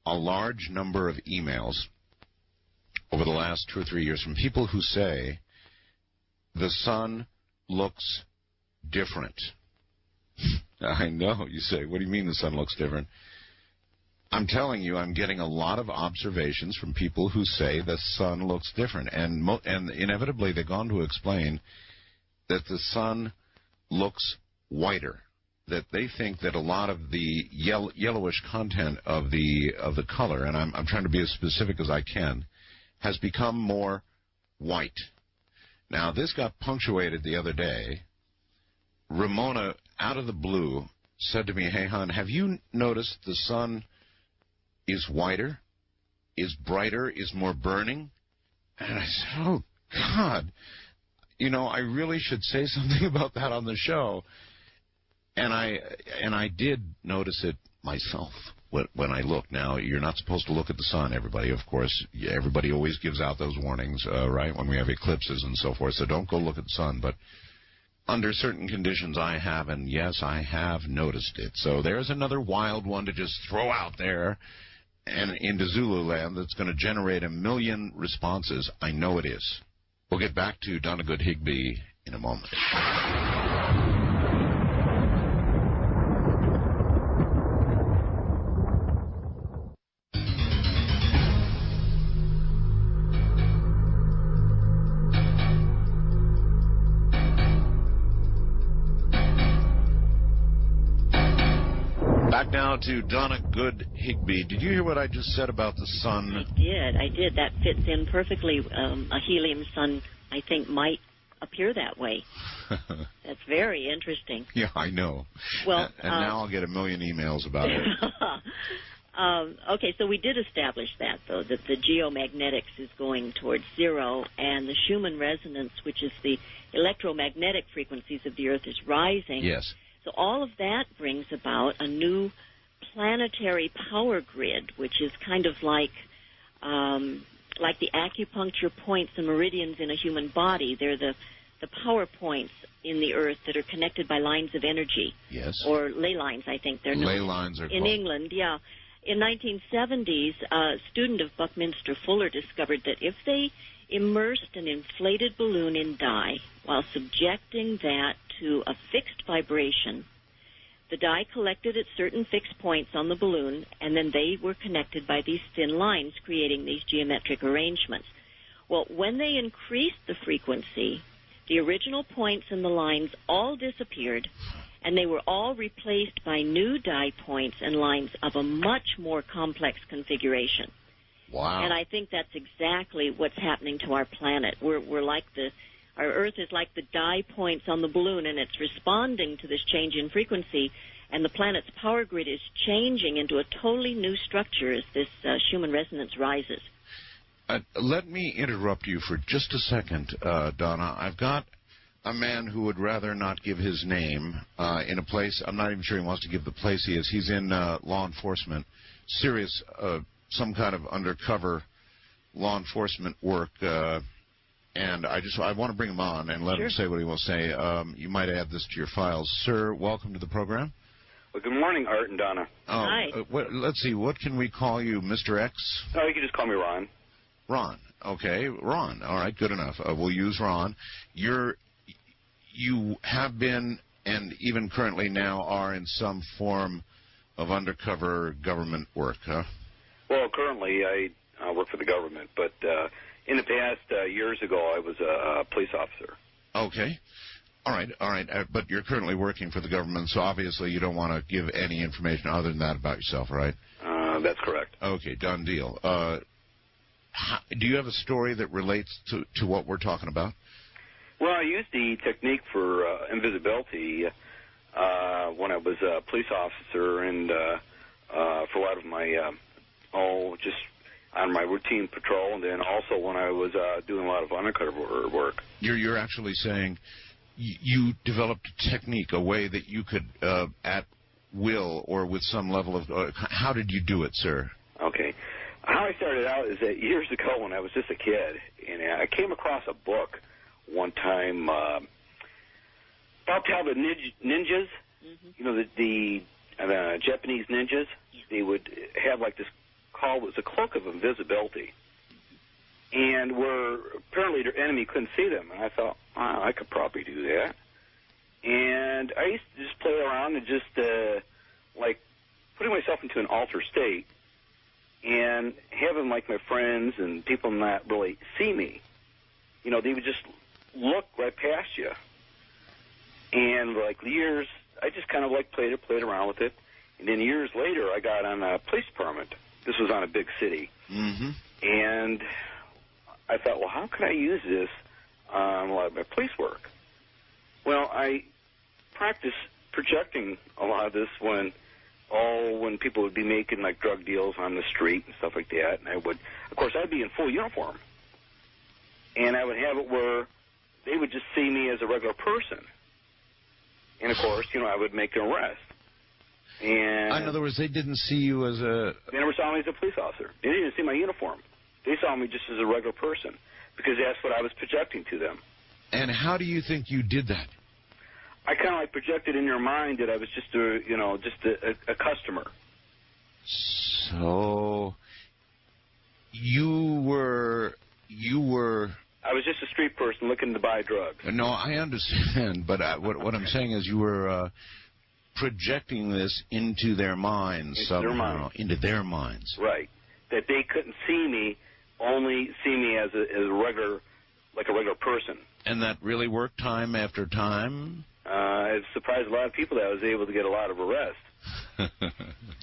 a large number of emails over the last 2 or 3 years from people who say the sun looks different. I know, you say, what do you mean the sun looks different? I'm telling you, I'm getting a lot of observations from people who say the sun looks different, and inevitably they've gone to explain that the sun looks whiter. That they think that a lot of the yellowish content of the color, and I'm trying to be as specific as I can, has become more white. Now, this got punctuated the other day. Ramona, out of the blue, said to me, "Hey, hon, have you noticed the sun is whiter, is brighter, is more burning?" And I said, "Oh, God, you know, I really should say something about that on the show." And I did notice it myself when I looked. Now, you're not supposed to look at the sun, everybody, of course. Everybody always gives out those warnings, right, when we have eclipses and so forth. So don't go look at the sun. But under certain conditions, I have, and yes, I have noticed it. So there's another wild one to just throw out there and into Zululand that's going to generate 1 million responses. I know it is. We'll get back to Donna Good Higbee in a moment. Back now to Donna Good Higbee. Did you hear what I just said about the sun? I did. That fits in perfectly. A helium sun, I think, might appear that way. That's very interesting. Yeah, I know. Well, and now I'll get 1 million emails about it. Okay, so we did establish that, though, that the geomagnetics is going towards zero, and the Schumann Resonance, which is the electromagnetic frequencies of the Earth, is rising. Yes. So all of that brings about a new planetary power grid, which is kind of like the acupuncture points and meridians in a human body. They're the power points in the Earth that are connected by lines of energy. Yes. Or ley lines, I think they're known. Ley lines are in called. England, yeah. In 1970s, a student of Buckminster Fuller discovered that if they immersed an inflated balloon in dye while subjecting that to a fixed vibration, the dye collected at certain fixed points on the balloon, and then they were connected by these thin lines, creating these geometric arrangements. Well, when they increased the frequency, the original points in the lines all disappeared, and they were all replaced by new dye points and lines of a much more complex configuration. Wow. And I think that's exactly what's happening to our planet. We're like our Earth is like the dye points on the balloon, and it's responding to this change in frequency, and the planet's power grid is changing into a totally new structure as this Schumann Resonance rises. Let me interrupt you for just a second, Donna. I've got a man who would rather not give his name in a place. I'm not even sure he wants to give the place he is. He's in law enforcement, serious, some kind of undercover law enforcement work, and I want to bring him on and let him say what he will say. You might add this to your files. Sir, welcome to the program. Well, good morning, Art and Donna. Hi. Let's see, what can we call you, Mr. X? No, you can just call me Ron. Ron. Okay, Ron. All right, good enough. We'll use Ron. You have been, and even currently now are, in some form of undercover government work, huh? Well, currently I work for the government, but in the past, years ago, I was a police officer. Okay. All right. But you're currently working for the government, so obviously you don't want to give any information other than that about yourself, right? That's correct. Okay, done deal. Do you have a story that relates to what we're talking about? Well, I used the technique for invisibility when I was a police officer, and for a lot of my, just on my routine patrol, and then also when I was doing a lot of undercover work. You're actually saying you developed a technique, a way that you could, at will or with some level of, how did you do it, sir? Okay. How I started out is that years ago when I was just a kid, and I came across a book one time about how the ninjas, you know, the Japanese ninjas, they would have like this call, it was a cloak of invisibility. And where apparently their enemy couldn't see them. And I thought, wow, I could probably do that. And I used to just play around and just like putting myself into an altered state and having like my friends and people not really see me. You know, they would just look right past you. And like years, I just kind of like played around with it. And then years later, I got on a police permit. This was on a big city. And I thought, well, how can I use this on a lot of my police work. Well, I practiced projecting a lot of this when people would be making like drug deals on the street and stuff like that, and I'd be in full uniform, and I would have it where they would just see me as a regular person, and of course, I would make an arrest. And in other words, they didn't see you as a... They never saw me as a police officer. They didn't even see my uniform. They saw me just as a regular person because that's what I was projecting to them. And how do you think you did that? I kind of like projected in their mind that I was just a customer. So you were. I was just a street person looking to buy drugs. No, I understand, but what I'm saying is you were projecting this into their minds somehow. Into their minds. Right. That they couldn't see me, only see me as a regular person. And that really worked time after time? It surprised a lot of people that I was able to get a lot of arrests.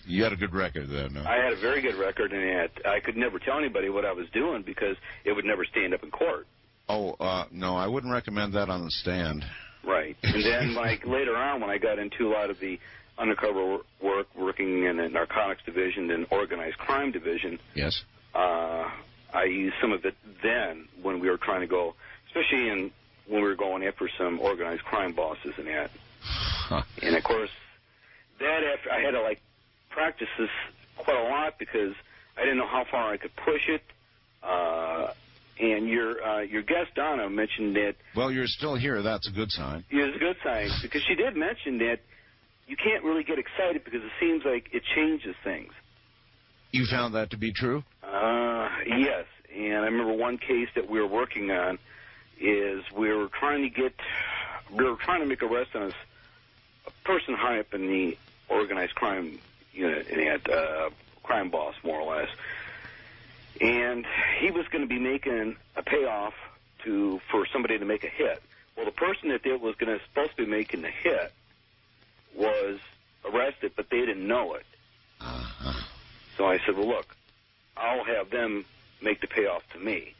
You had a good record then, no? I had a very good record, and I could never tell anybody what I was doing because it would never stand up in court. Oh, no, I wouldn't recommend that on the stand. Right. And then later on when I got into a lot of the undercover work, working in the narcotics division and organized crime division, yes, I used some of it then when we were trying to go, especially when we were going after some organized crime bosses and that. Huh. And, of course, I had to, practice this quite a lot because I didn't know how far I could push it. And your guest, Donna, mentioned that... Well, you're still here. That's a good sign. Yeah, it's a good sign because she did mention that you can't really get excited because it seems like it changes things. You found that to be true? Yes. And I remember one case that we were working on is we were trying to make arrest on a person high up in the organized crime unit, and he had crime boss, more or less. And he was going to be making a payoff for somebody to make a hit. Well, the person that was supposed to be making the hit was arrested, but they didn't know it. Uh-huh. So I said, well, look, I'll have them make the payoff to me.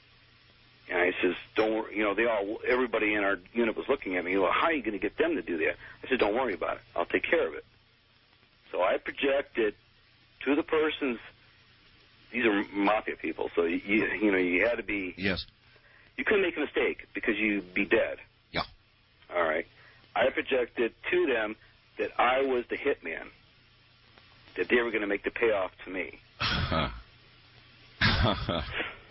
And I says, don't worry, everybody in our unit was looking at me, well, how are you going to get them to do that? I said, don't worry about it. I'll take care of it. So I projected to the person's, these are mafia people, so you had to be... Yes. You couldn't make a mistake because you'd be dead. Yeah. All right. I projected to them that I was the hitman, that they were going to make the payoff to me.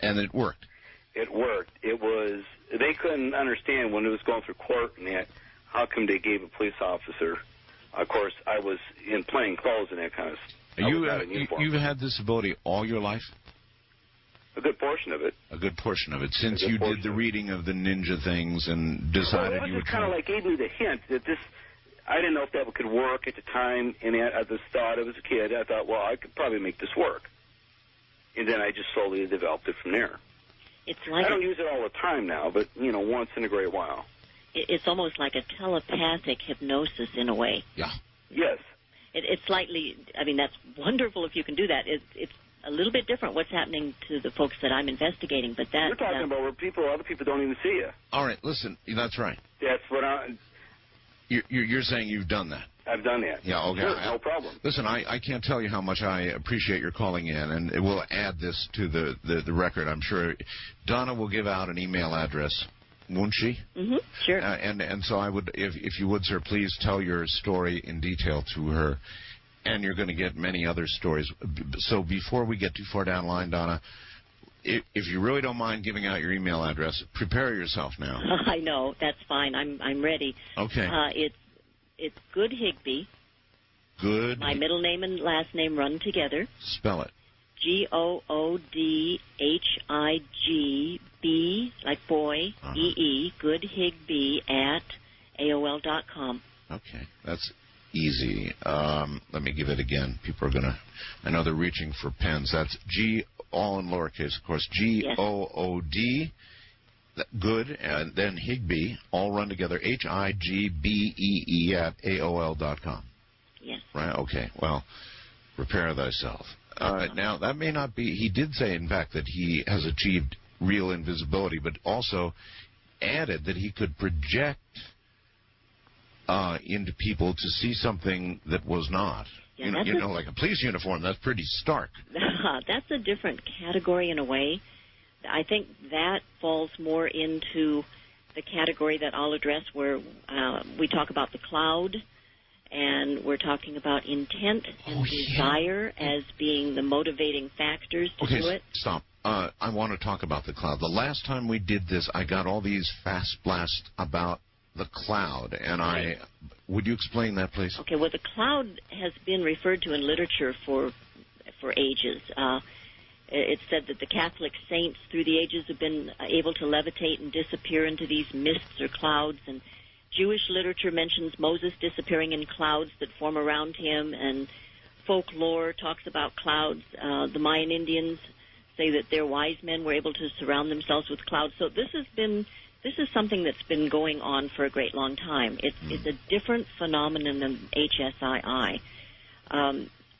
And it worked. It worked. They couldn't understand when it was going through court and that, how come they gave a police officer, of course, I was in plain clothes and that kind of stuff. You've had this ability all your life? A good portion of it. A good portion of it, since you did the reading of the ninja things and decided you would... It kind of gave me the hint that this... I didn't know if that could work at the time, and I just thought, I was a kid, I thought, well, I could probably make this work. And then I just slowly developed it from there. I don't use it all the time now, but, once in a great while. It's almost like a telepathic hypnosis in a way. Yeah. Yes. It's slightly, that's wonderful if you can do that. It's a little bit different what's happening to the folks that I'm investigating, but that... We're talking about where other people don't even see you. All right, listen, that's right. That's what You're saying you've done that. I've done that. Yeah, okay. Sure, no problem. Listen, I can't tell you how much I appreciate your calling in, and it will add this to the record, I'm sure. Donna will give out an email address, won't she? Mm-hmm, sure. And so I would, if you would, sir, please tell your story in detail to her, and you're going to get many other stories. So before we get too far down the line, Donna, if you really don't mind giving out your email address, prepare yourself now. I know. That's fine. I'm ready. Okay. It's Good Higbee. Good. My middle name and last name run together. Spell it. GOODHIGB, like boy, EE, Good Higbee at AOL.com. Okay. That's easy. Let me give it again. People are going to... I know they're reaching for pens. That's G, all in lowercase, of course, GOOD, good, and then Higbee, all run together, HIGBEE at AOL.com. Yes. Right? Okay. Well, prepare thyself. Now, that may not be... He did say, in fact, that he has achieved real invisibility, but also added that he could project into people to see something that was not. Yeah, you know, like a police uniform. That's pretty stark. That's a different category in a way. I think that falls more into the category that I'll address where we talk about the cloud, and we're talking about intent and desire as being the motivating factors to do it. Stop. I want to talk about the cloud. The last time we did this, I got all these fast blasts about the cloud, and would you explain that, please? Okay, well, the cloud has been referred to in literature for ages. It's said that the Catholic saints through the ages have been able to levitate and disappear into these mists or clouds, and Jewish literature mentions Moses disappearing in clouds that form around him, and folklore talks about clouds. The Mayan Indians say that their wise men were able to surround themselves with clouds. So this is something that's been going on for a great long time. It's a different phenomenon than HSII.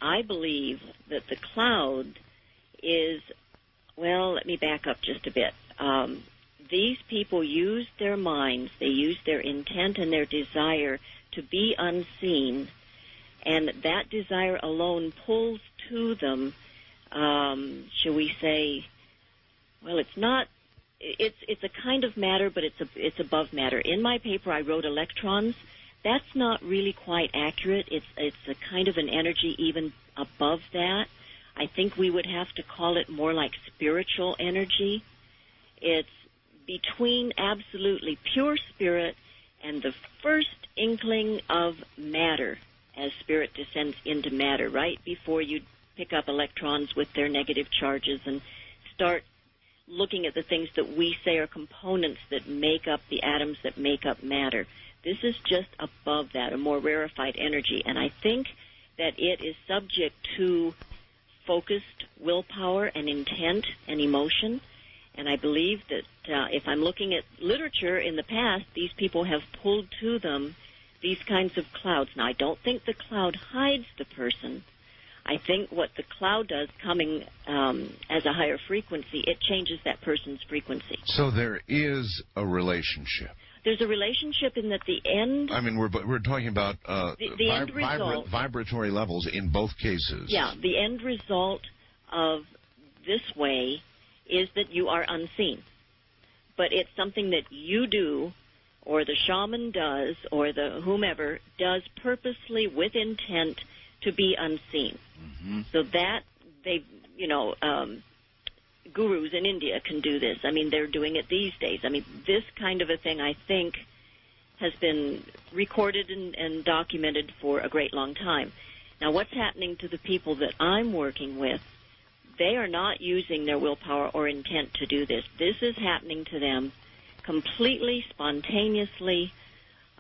I believe that the cloud is, well, let me back up just a bit. These people use their minds, they use their intent and their desire to be unseen, and that desire alone pulls to them, shall we say, well, it's a kind of matter, but it's above matter. In my paper, I wrote electrons. That's not really quite accurate. It's a kind of an energy even above that. I think we would have to call it more like spiritual energy. It's between absolutely pure spirit and the first inkling of matter as spirit descends into matter, right before you pick up electrons with their negative charges and start looking at the things that we say are components that make up the atoms that make up matter. This is just above that, a more rarefied energy, and I think that it is subject to focused willpower and intent and emotion. And I believe that if I'm looking at literature in the past, these people have pulled to them these kinds of clouds. Now, I don't think the cloud hides the person. I think what the cloud does, coming as a higher frequency, it changes that person's frequency. So there is a relationship. There's a relationship in that the end... I mean, we're talking about the end result, vibratory levels in both cases. Yeah, the end result of this way is that you are unseen. But it's something that you do, or the shaman does, or the whomever does purposely with intent to be unseen. Mm-hmm. So that gurus in India can do this. I mean, they're doing it these days. I mean, this kind of a thing, I think, has been recorded and documented for a great long time. Now, what's happening to the people that I'm working with, they are not using their willpower or intent to do this. This is happening to them completely, spontaneously,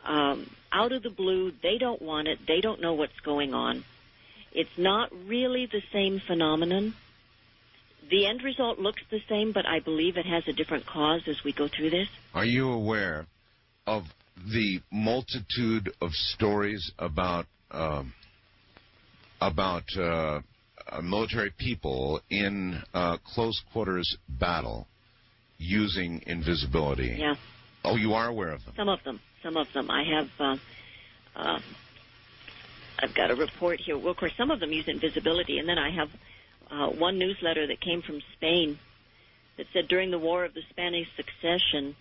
out of the blue. They don't want it. They don't know what's going on. It's not really the same phenomenon. The end result looks the same, but I believe it has a different cause as we go through this. Are you aware of the multitude of stories about military people in close quarters battle using invisibility? Yeah. Oh, you are aware of them? Some of them. I have. I've got a report here. Well, of course, some of them use invisibility, and then I have one newsletter that came from Spain that said during the War of the Spanish Succession,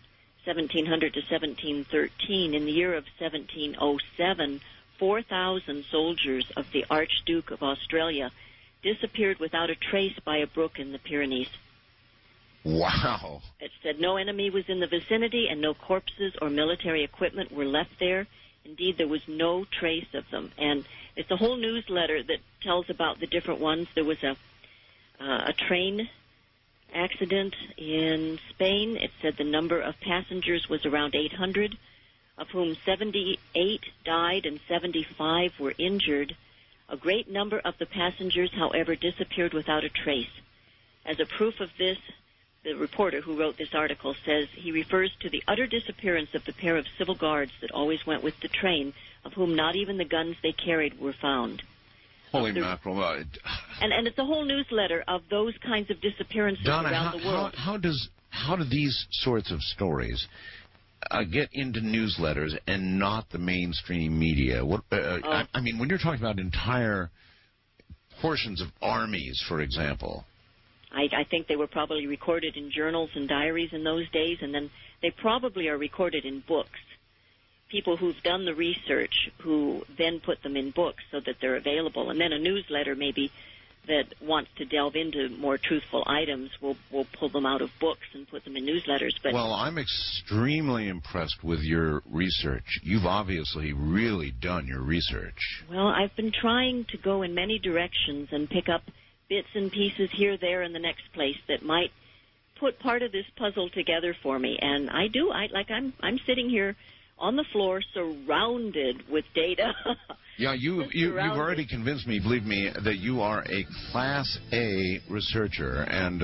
1700 to 1713, in the year of 1707, 4,000 soldiers of the Archduke of Australia disappeared without a trace by a brook in the Pyrenees. Wow. It said no enemy was in the vicinity and no corpses or military equipment were left there. Indeed, there was no trace of them. And it's a whole newsletter that tells about the different ones. There was a train accident in Spain. It said the number of passengers was around 800, of whom 78 died and 75 were injured. A great number of the passengers, however, disappeared without a trace. As a proof of this, the reporter who wrote this article says he refers to the utter disappearance of the pair of civil guards that always went with the train, of whom not even the guns they carried were found. Holy mackerel. And it's a whole newsletter of those kinds of disappearances Donna, around the world. How do these sorts of stories get into newsletters and not the mainstream media? What I mean, when you're talking about entire portions of armies, for example. I think they were probably recorded in journals and diaries in those days, and then they probably are recorded in books. People who've done the research who then put them in books so that they're available. And then a newsletter maybe that wants to delve into more truthful items will pull them out of books and put them in newsletters. But well, I'm extremely impressed with your research. You've obviously really done your research. Well, I've been trying to go in many directions and pick up bits and pieces here, there, and the next place that might put part of this puzzle together for me. And I do. I'm sitting here on the floor surrounded with data. Yeah, you've already convinced me, believe me, that you are a Class A researcher, and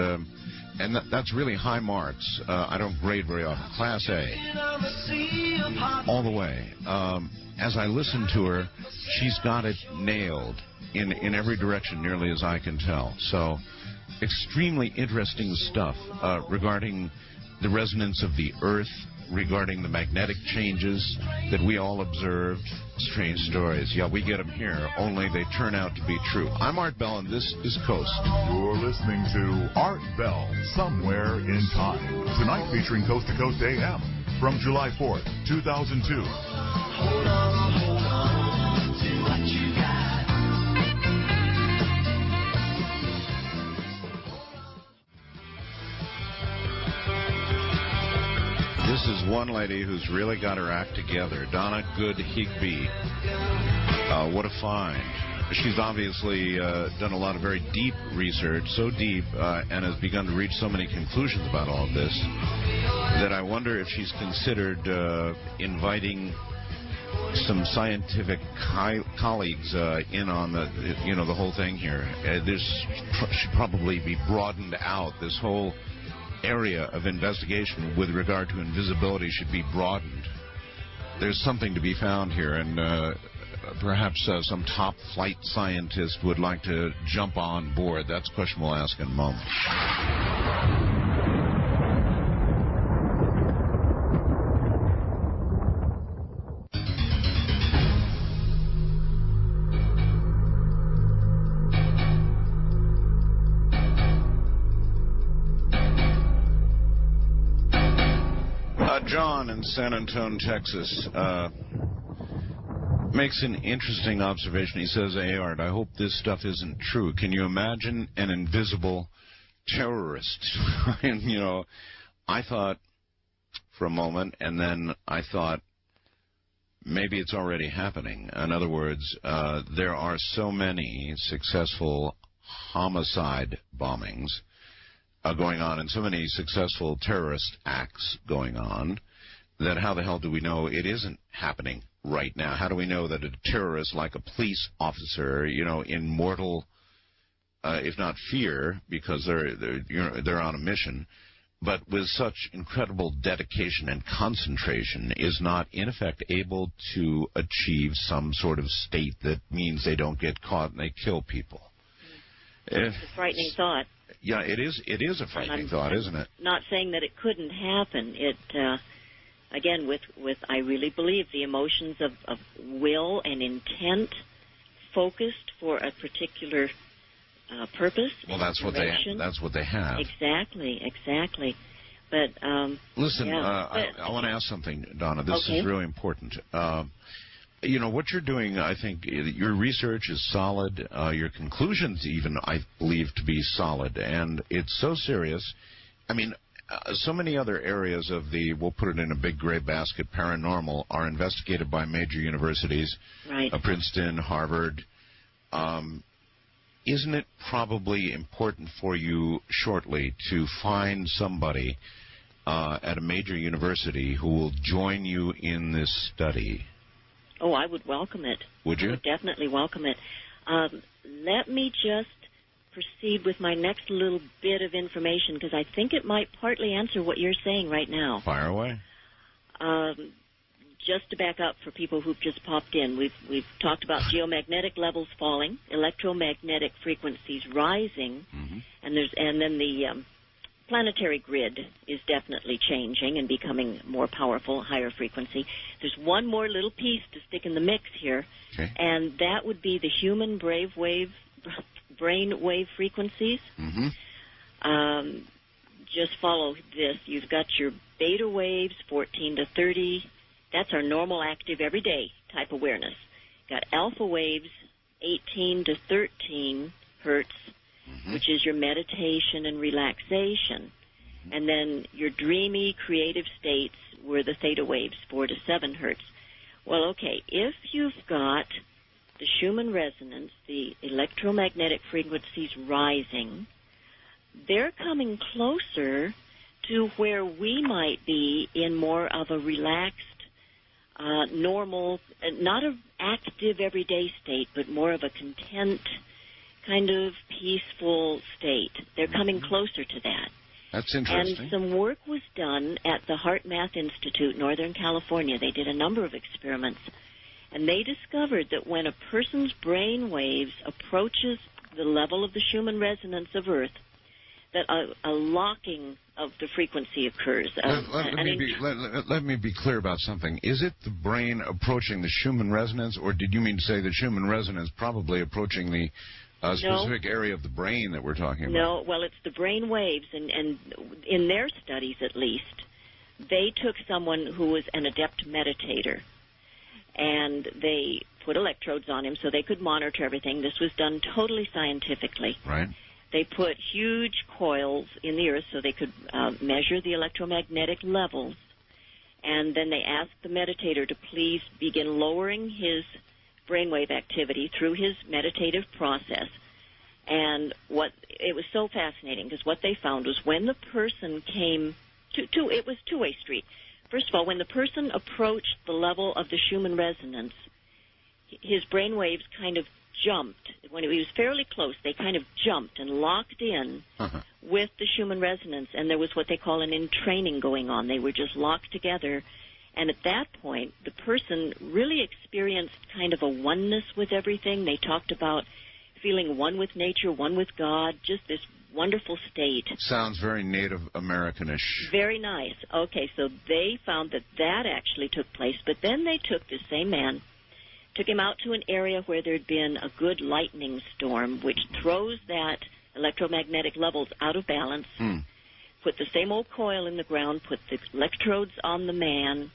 that's really high marks. I don't grade very often. Class A. All the way. As I listen to her, she's got it nailed in every direction, nearly as I can tell. So, extremely interesting stuff regarding the resonance of the Earth, regarding the magnetic changes that we all observed. Strange stories. Yeah, we get them here, only they turn out to be true. I'm Art Bell, and this is Coast. You're listening to Art Bell, Somewhere in Time. Tonight featuring Coast to Coast AM from July 4th, 2002. Hold on to what you got. This is one lady who's really got her act together, Donna Higbee. What a find. She's obviously done a lot of very deep research, so deep, and has begun to reach so many conclusions about all of this, that I wonder if she's considered inviting some scientific colleagues in on the whole thing here. This should probably be broadened out. This whole area of investigation with regard to invisibility should be broadened. There's something to be found here, and perhaps some top flight scientist would like to jump on board. That's a question we'll ask in a moment. John in San Antonio, Texas, makes an interesting observation. He says, "Hey, Art, I hope this stuff isn't true. Can you imagine an invisible terrorist?" And, I thought for a moment, and then I thought, maybe it's already happening. In other words, there are so many successful homicide bombings going on, and so many successful terrorist acts going on, that how the hell do we know it isn't happening right now? How do we know that a terrorist, like a police officer, in mortal, if not fear, because they're on a mission, but with such incredible dedication and concentration, is not in effect able to achieve some sort of state that means they don't get caught and they kill people? It's a frightening thought. Yeah, it is a frightening thought, isn't it? Not saying that it couldn't happen. It, again, with I really believe the emotions of will and intent focused for a particular purpose. Well, that's what they have. Exactly. But listen, yeah. I want to ask something, Donna. This Okay. is really important. What you're doing, I think, your research is solid. Your conclusions, even, I believe to be solid. And it's so serious. I mean, so many other areas of we'll put it in a big gray basket, paranormal, are investigated by major universities. Right. Princeton, Harvard. Isn't it probably important for you shortly to find somebody at a major university who will join you in this study? Oh, I would welcome it. Would you? I would definitely welcome it. Let me just proceed with my next little bit of information, because I think it might partly answer what you're saying right now. Fire away. Just to back up for people who've just popped in, we've talked about geomagnetic levels falling, electromagnetic frequencies rising, Mm-hmm. and then the planetary grid is definitely changing and becoming more powerful, higher frequency. There's one more little piece to stick in the mix here, and that would be the human brainwave frequencies. Mm-hmm. Just follow this. You've got your beta waves, 14 to 30. That's our normal, active, everyday type awareness. Got alpha waves, 18 to 13 hertz, which is your meditation and relaxation. And then your dreamy, creative states were the theta waves, 4 to 7 hertz. Well, okay, if you've got the Schumann resonance, the electromagnetic frequencies rising, they're coming closer to where we might be in more of a relaxed, normal, not an active everyday state, but more of a content, kind of peaceful state. They're coming closer to that. That's interesting. And some work was done at the Heart Math Institute, Northern California. They did a number of experiments, and they discovered that when a person's brain waves approaches the level of the Schumann resonance of Earth, that a locking of the frequency occurs. Let me be clear about something. Is it the brain approaching the Schumann resonance, or did you mean to say the Schumann resonance probably approaching the specific area of the brain that we're talking about? No, well, it's the brain waves, and in their studies at least, they took someone who was an adept meditator, and they put electrodes on him so they could monitor everything. This was done totally scientifically. Right. They put huge coils in the earth so they could measure the electromagnetic levels, and then they asked the meditator to please begin lowering his brainwave activity through his meditative process. And it was so fascinating, because what they found was when the person came to it was two-way street. First of all, when the person approached the level of the Schumann resonance, his brainwaves kind of jumped. When he was fairly close, they kind of jumped and locked in with the Schumann resonance, and there was what they call an entraining going on. They were just locked together, and at that point, the person really experienced kind of a oneness with everything. They talked about feeling one with nature, one with God, just this wonderful state. Sounds very Native Americanish. Very nice. Okay, so they found that actually took place, but then they took the same man, took him out to an area where there'd been a good lightning storm, which throws that electromagnetic levels out of balance, put the same old coil in the ground, put the electrodes on the man,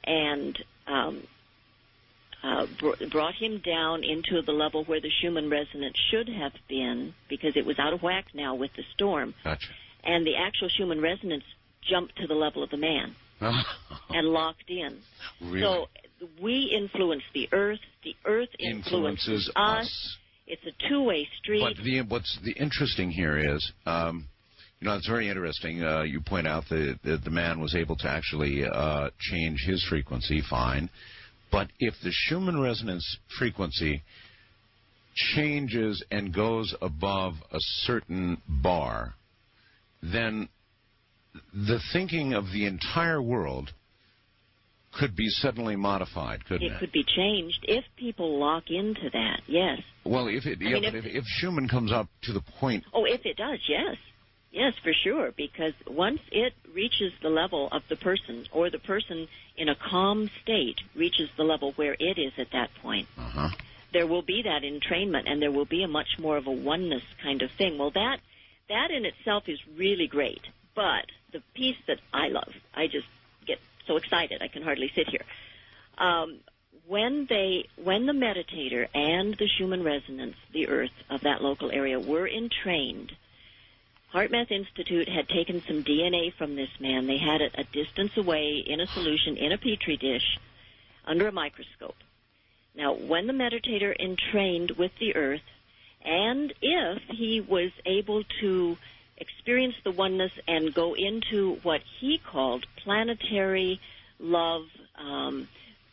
and brought him down into the level where the Schumann resonance should have been, because it was out of whack now with the storm. Gotcha. And the actual Schumann resonance jumped to the level of the man and locked in. Really? So we influence the Earth influences us. It's a two-way street. But what's the interesting here is, it's very interesting. You point out that the man was able to actually change his frequency, fine. But if the Schumann resonance frequency changes and goes above a certain bar, then the thinking of the entire world could be suddenly modified, couldn't it? It could be changed if people lock into that, yes. Well, if Schumann comes up to the point... Oh, if it does, yes. Yes, for sure, because once it reaches the level of the person, or the person in a calm state reaches the level where it is at that point, there will be that entrainment, and there will be a much more of a oneness kind of thing. Well, that in itself is really great, but the piece that I love, I just get so excited I can hardly sit here. When the meditator and the Schumann resonance, the Earth of that local area, were entrained, Heart Math Institute had taken some DNA from this man. They had it a distance away in a solution in a petri dish under a microscope. Now, when the meditator entrained with the Earth, and if he was able to experience the oneness and go into what he called planetary love,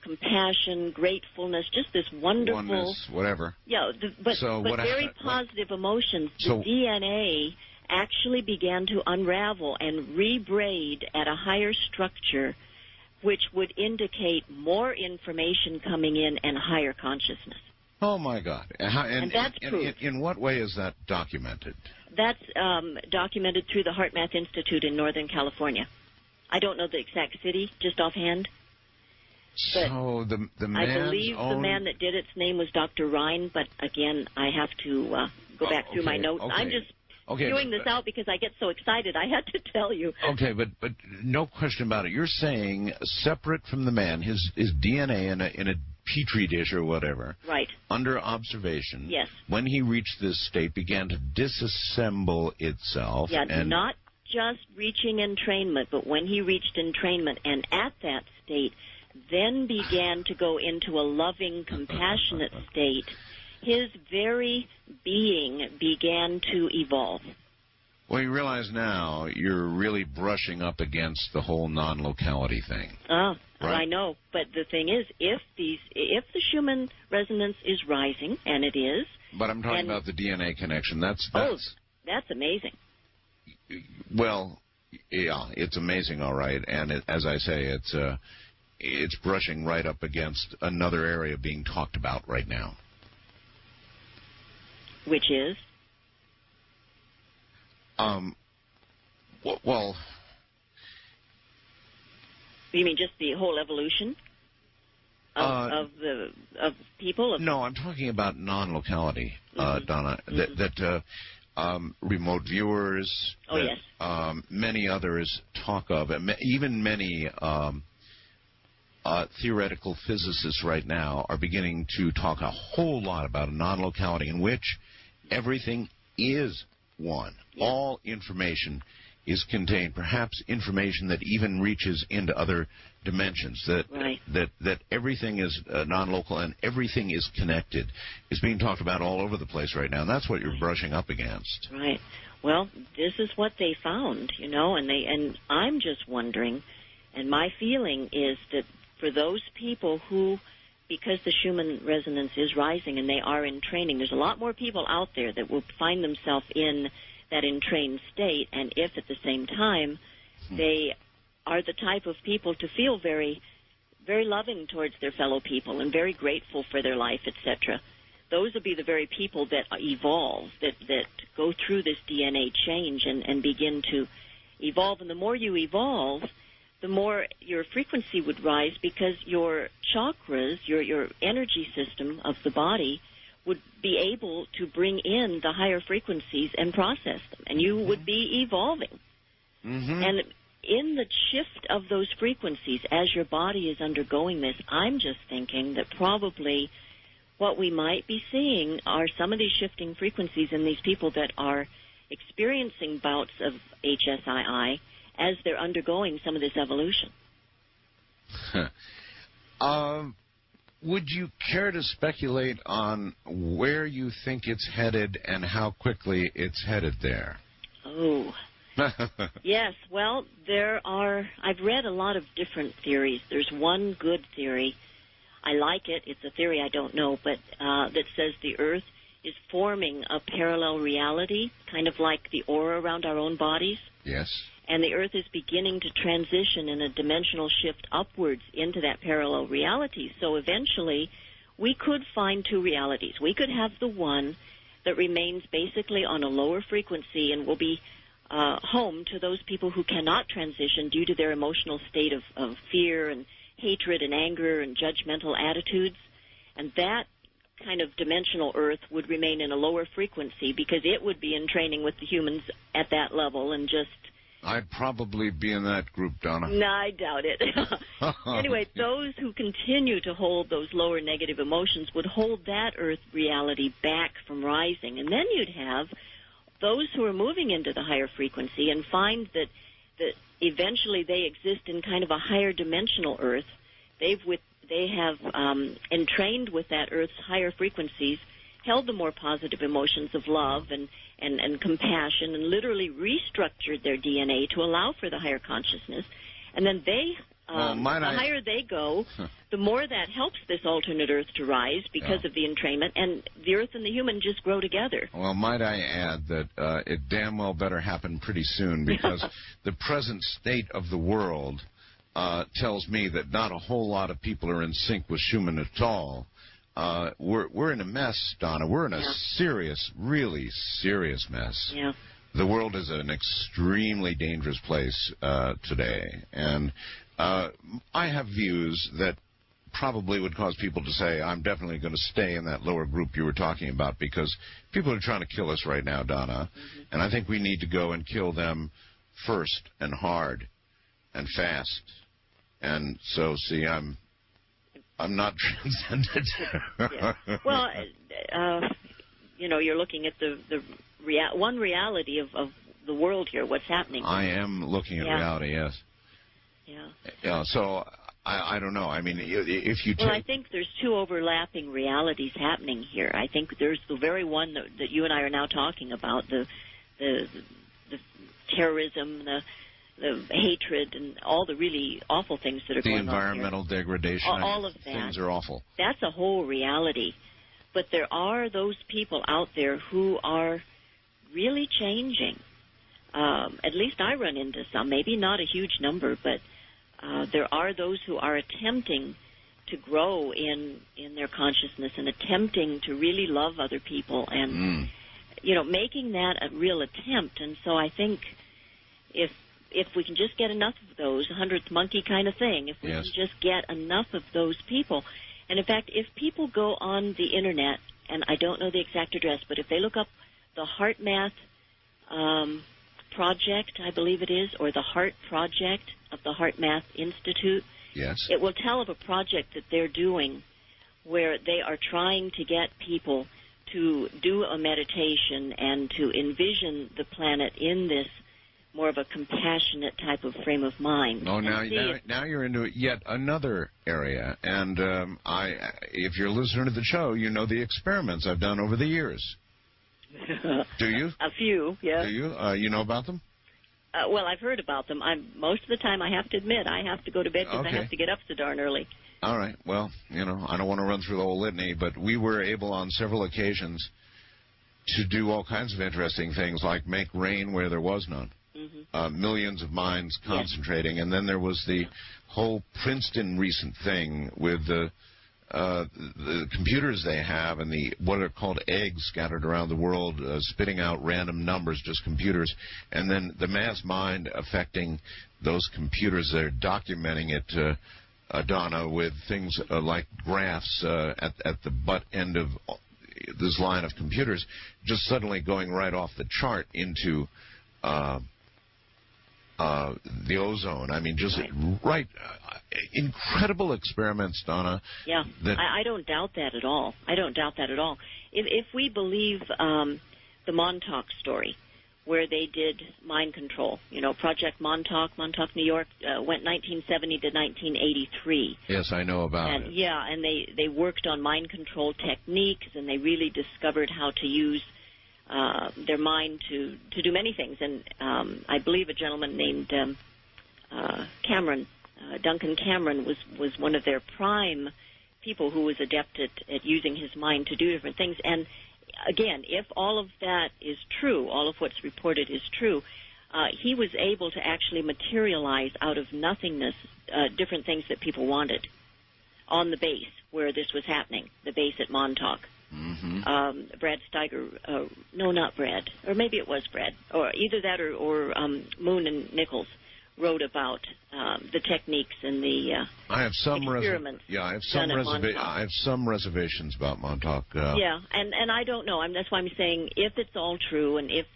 compassion, gratefulness, just this wonderful... Oneness, whatever. Yeah, but very positive emotions. The DNA actually began to unravel and rebraid at a higher structure, which would indicate more information coming in and higher consciousness. Oh, my God. And that's proof. In what way is that documented? That's documented through the HeartMath Institute in Northern California. I don't know the exact city, just offhand. So the man. I believe the man that did its name was Dr. Ryan, but again, I have to go back through my notes. Okay. I'm just spewing this out because I get so excited. I had to tell you. Okay, but no question about it. You're saying separate from the man, his DNA in a petri dish or whatever. Right. Under observation. Yes. When he reached this state, began to disassemble itself. Yeah, and not just reaching entrainment, but when he reached entrainment and at that state, then began to go into a loving, compassionate state, his very being began to evolve. Well, you realize now you're really brushing up against the whole non-locality thing. Right? I know, but the thing is, if the Schumann resonance is rising, and it is. But I'm talking about the DNA connection. That's amazing. Well, yeah, it's amazing, all right, and as I say, it's brushing right up against another area being talked about right now. Which is? Well. You mean just the whole evolution of people? No, I'm talking about non-locality, Donna. That remote viewers. Oh, yes. Many others talk of, even many theoretical physicists right now are beginning to talk a whole lot about a non-locality in which everything is one. Yeah. All information is contained, perhaps information that even reaches into other dimensions, that everything is non-local and everything is connected, is being talked about all over the place right now, and that's what you're brushing up against. Right. Well, this is what they found, and I'm just wondering, and my feeling is that for those people who, because the Schumann resonance is rising and they are in training, there's a lot more people out there that will find themselves in that entrained state, and if at the same time they are the type of people to feel very, very loving towards their fellow people and very grateful for their life, etc., those will be the very people that evolve, that go through this DNA change and begin to evolve. And the more you evolve, the more your frequency would rise, because your chakras, your energy system of the body, would be able to bring in the higher frequencies and process them, and you would be evolving. And in the shift of those frequencies, as your body is undergoing this, I'm just thinking that probably what we might be seeing are some of these shifting frequencies in these people that are experiencing bouts of HSII as they're undergoing some of this evolution. Would you care to speculate on where you think it's headed and how quickly it's headed there? Oh. Yes, well, I've read a lot of different theories. There's one good theory. I like it. It's a theory I don't know, but that says the Earth is forming a parallel reality, kind of like the aura around our own bodies. Yes. And the Earth is beginning to transition in a dimensional shift upwards into that parallel reality. So eventually, we could find two realities. We could have the one that remains basically on a lower frequency and will be home to those people who cannot transition due to their emotional state of fear and hatred and anger and judgmental attitudes. And that kind of dimensional Earth would remain in a lower frequency because it would be in training with the humans at that level and just... I'd probably be in that group, Donna. No, I doubt it. Anyway, those who continue to hold those lower negative emotions would hold that Earth reality back from rising. And then you'd have those who are moving into the higher frequency and find that eventually they exist in kind of a higher dimensional Earth. They have entrained with that Earth's higher frequencies, held the more positive emotions of love and compassion, and literally restructured their DNA to allow for the higher consciousness. And then higher they go, the more that helps this alternate Earth to rise because of the entrainment, and the Earth and the human just grow together. Well, might I add that it damn well better happen pretty soon, because the present state of the world tells me that not a whole lot of people are in sync with Schumann at all. we're in a mess, Donna. We're in a serious, really serious mess. Yeah. The world is an extremely dangerous place today, and I have views that probably would cause people to say, I'm definitely going to stay in that lower group you were talking about, because people are trying to kill us right now, Donna, and I think we need to go and kill them first and hard and fast. And so, see, I'm not transcendent. Yeah. Well, you're looking at the one reality of the world here, what's happening. I am looking at reality, yes. Yeah. Yeah, so I don't know. I mean, if you take... Well, I think there's two overlapping realities happening here. I think there's the very one that you and I are now talking about, the terrorism, the hatred, and all the really awful things that are going on here. The environmental degradation. All of that. Things are awful. That's a whole reality. But there are those people out there who are really changing. At least I run into some, maybe not a huge number, but there are those who are attempting to grow in their consciousness and attempting to really love other people and, making that a real attempt. And so I think if we can just get enough of those, 100th monkey kind of thing, if we can just get enough of those people. And, in fact, if people go on the Internet, and I don't know the exact address, but if they look up the Heart Math Project, I believe it is, or the Heart Project of the Heart Math Institute, it will tell of a project that they're doing where they are trying to get people to do a meditation and to envision the planet in this more of a compassionate type of frame of mind. Oh, now you're into yet another area. And if you're a listener to the show, you know the experiments I've done over the years. Do you? A few, yes. Do you? You know about them? Well, I've heard about them. Most of the time, I have to admit, I have to go to bed because I have to get up so darn early. All right. Well, I don't want to run through the whole litany, but we were able on several occasions to do all kinds of interesting things, like make rain where there was none. Millions of minds concentrating. And then there was the whole Princeton recent thing with the computers they have and what are called eggs scattered around the world, spitting out random numbers, just computers, and then the mass mind affecting those computers. They're documenting it, Donna, with things like graphs at the butt end of this line of computers, just suddenly going right off the chart into the ozone. I mean, just incredible experiments, Donna. Yeah, I don't doubt that at all. I don't doubt that at all. If we believe the Montauk story, where they did mind control, Project Montauk, New York, went 1970 to 1983. Yes, I know about it. Yeah, and they worked on mind control techniques, and they really discovered how to use their mind to do many things. And I believe a gentleman named Cameron, Duncan Cameron, was one of their prime people who was adept at using his mind to do different things. And again, if all of that is true, all of what's reported is true, he was able to actually materialize out of nothingness different things that people wanted on the base where this was happening, the base at Montauk. Brad Steiger, no, not Brad, or maybe it was Brad, or either that or Moon and Nichols wrote about the techniques and the experiments. I have some reservations about Montauk. Yeah, and I don't know. That's why I'm saying if it's all true, and if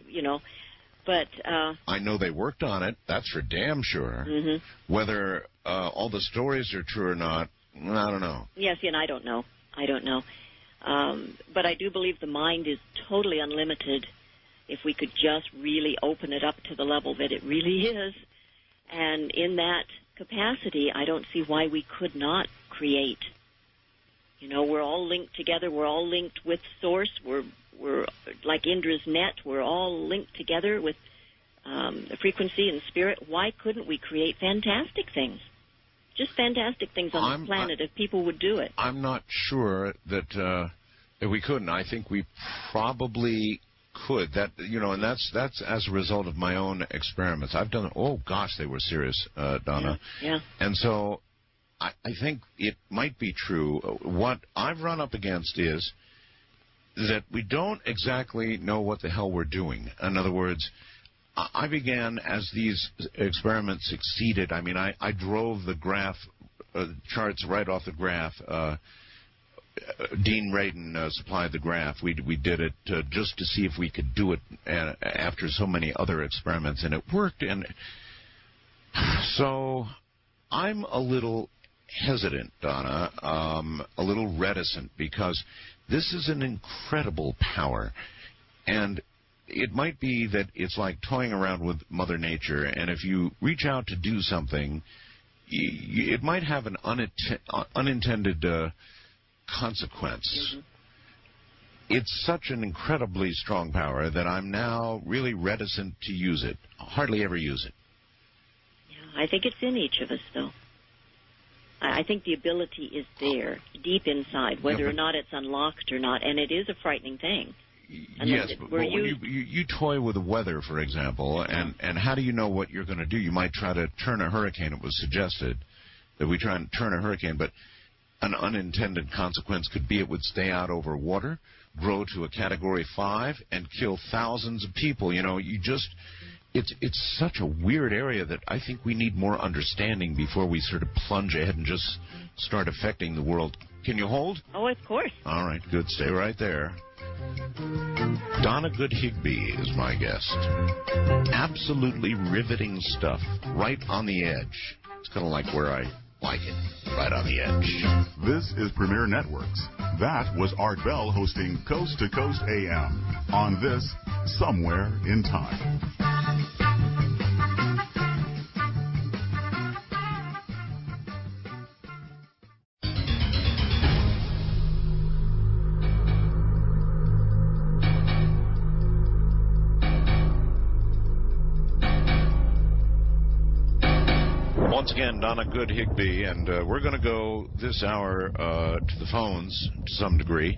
but I know they worked on it. That's for damn sure. Whether all the stories are true or not, I don't know. Yes, and I don't know. But I do believe the mind is totally unlimited if we could just really open it up to the level that it really is. And in that capacity, I don't see why we could not create. We're all linked together. We're all linked with Source. We're like Indra's net. We're all linked together with frequency and spirit. Why couldn't we create fantastic things? Just fantastic things on this planet if people would do it. I'm not sure that we couldn't. I think we probably could. And that's as a result of my own experiments. I've done. Oh gosh, they were serious, Donna. Yeah. And so I think it might be true. What I've run up against is that we don't exactly know what the hell we're doing. In other words, I began as these experiments succeeded. I mean, I drove the graph charts right off the graph. Dean Radin supplied the graph. We did it just to see if we could do it after so many other experiments, and it worked. And so I'm a little hesitant, Donna, a little reticent, because this is an incredible power. And it might be that it's like toying around with Mother Nature, and if you reach out to do something, it might have an unintended consequence. It's such an incredibly strong power that I'm now really reticent to use it. Hardly ever use it. Yeah, I think it's in each of us, though. I think the ability is there, deep inside, whether or not it's unlocked or not, and it is a frightening thing. And yes, but when you toy with the weather, for example, and how do you know what you're going to do? You might try to turn a hurricane. It was suggested that we try and turn a hurricane, but an unintended consequence could be it would stay out over water, grow to a Category 5, and kill thousands of people. You know, it's such a weird area that I think we need more understanding before we sort of plunge ahead and just start affecting the world. Can you hold? Oh, of course. All right, good. Stay right there. Donna Higbee is my guest. Absolutely riveting stuff, right on the edge. It's kind of like where I like it, right on the edge. This is Premier Networks. That was Art Bell hosting Coast to Coast AM on this Somewhere in Time. Once again, Donna Higbee, and we're going to go this hour to the phones to some degree.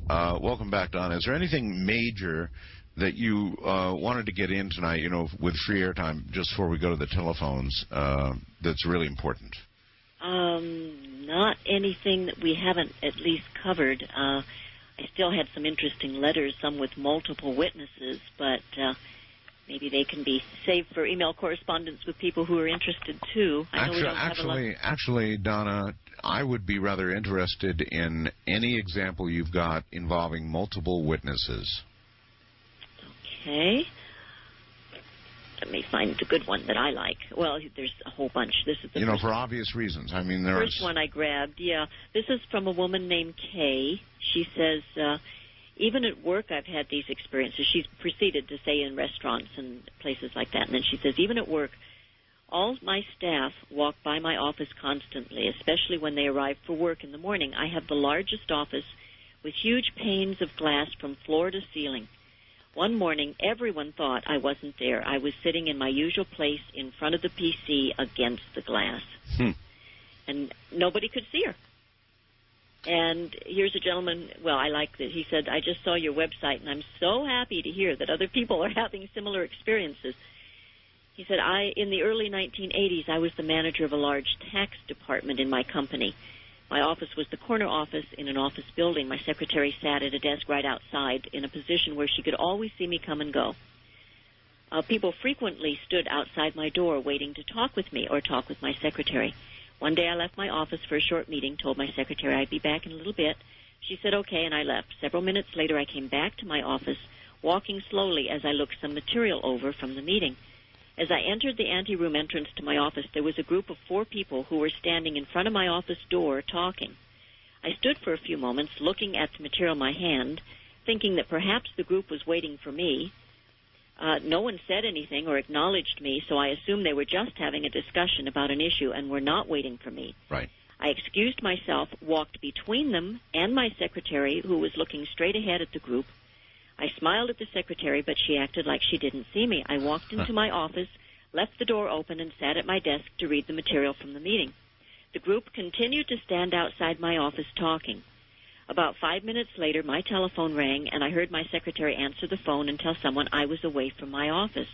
Welcome back, Donna. Is there anything major that you wanted to get in tonight, you know, with free airtime, just before we go to the telephones, that's really important? Not anything that we haven't at least covered. I still had some interesting letters, some with multiple witnesses, but maybe they can be saved for email correspondence with people who are interested, too. Actually, Donna, I would be rather interested in any example you've got involving multiple witnesses. Okay. Let me find a good one that I like. Well, there's a whole bunch. This is the for obvious reasons. I mean, there's... first one I grabbed, yeah. This is from a woman named Kay. She says... even at work, I've had these experiences. She's proceeded to say in restaurants and places like that. And then she says, even at work, all my staff walk by my office constantly, especially when they arrive for work in the morning. I have the largest office with huge panes of glass from floor to ceiling. One morning, everyone thought I wasn't there. I was sitting in my usual place in front of the PC against the glass. And nobody could see her. And here's a gentleman, well, I like this. He said, I just saw your website, and I'm so happy to hear that other people are having similar experiences. He said, in the early 1980s, I was the manager of a large tax department in my company. My office was the corner office in an office building. My secretary sat at a desk right outside in a position where she could always see me come and go. People frequently stood outside my door waiting to talk with me or talk with my secretary. One day I left my office for a short meeting, told my secretary I'd be back in a little bit. She said okay, and I left. Several minutes later, I came back to my office, walking slowly as I looked some material over from the meeting. As I entered the anteroom entrance to my office, there was a group of 4 people who were standing in front of my office door talking. I stood for a few moments, looking at the material in my hand, thinking that perhaps the group was waiting for me. No one said anything or acknowledged me, so I assumed they were just having a discussion about an issue and were not waiting for me. Right. I excused myself, walked between them and my secretary, who was looking straight ahead at the group. I smiled at the secretary, but she acted like she didn't see me. I walked into my office, left the door open, and sat at my desk to read the material from the meeting. The group continued to stand outside my office talking. About 5 minutes later, my telephone rang, and I heard my secretary answer the phone and tell someone I was away from my office.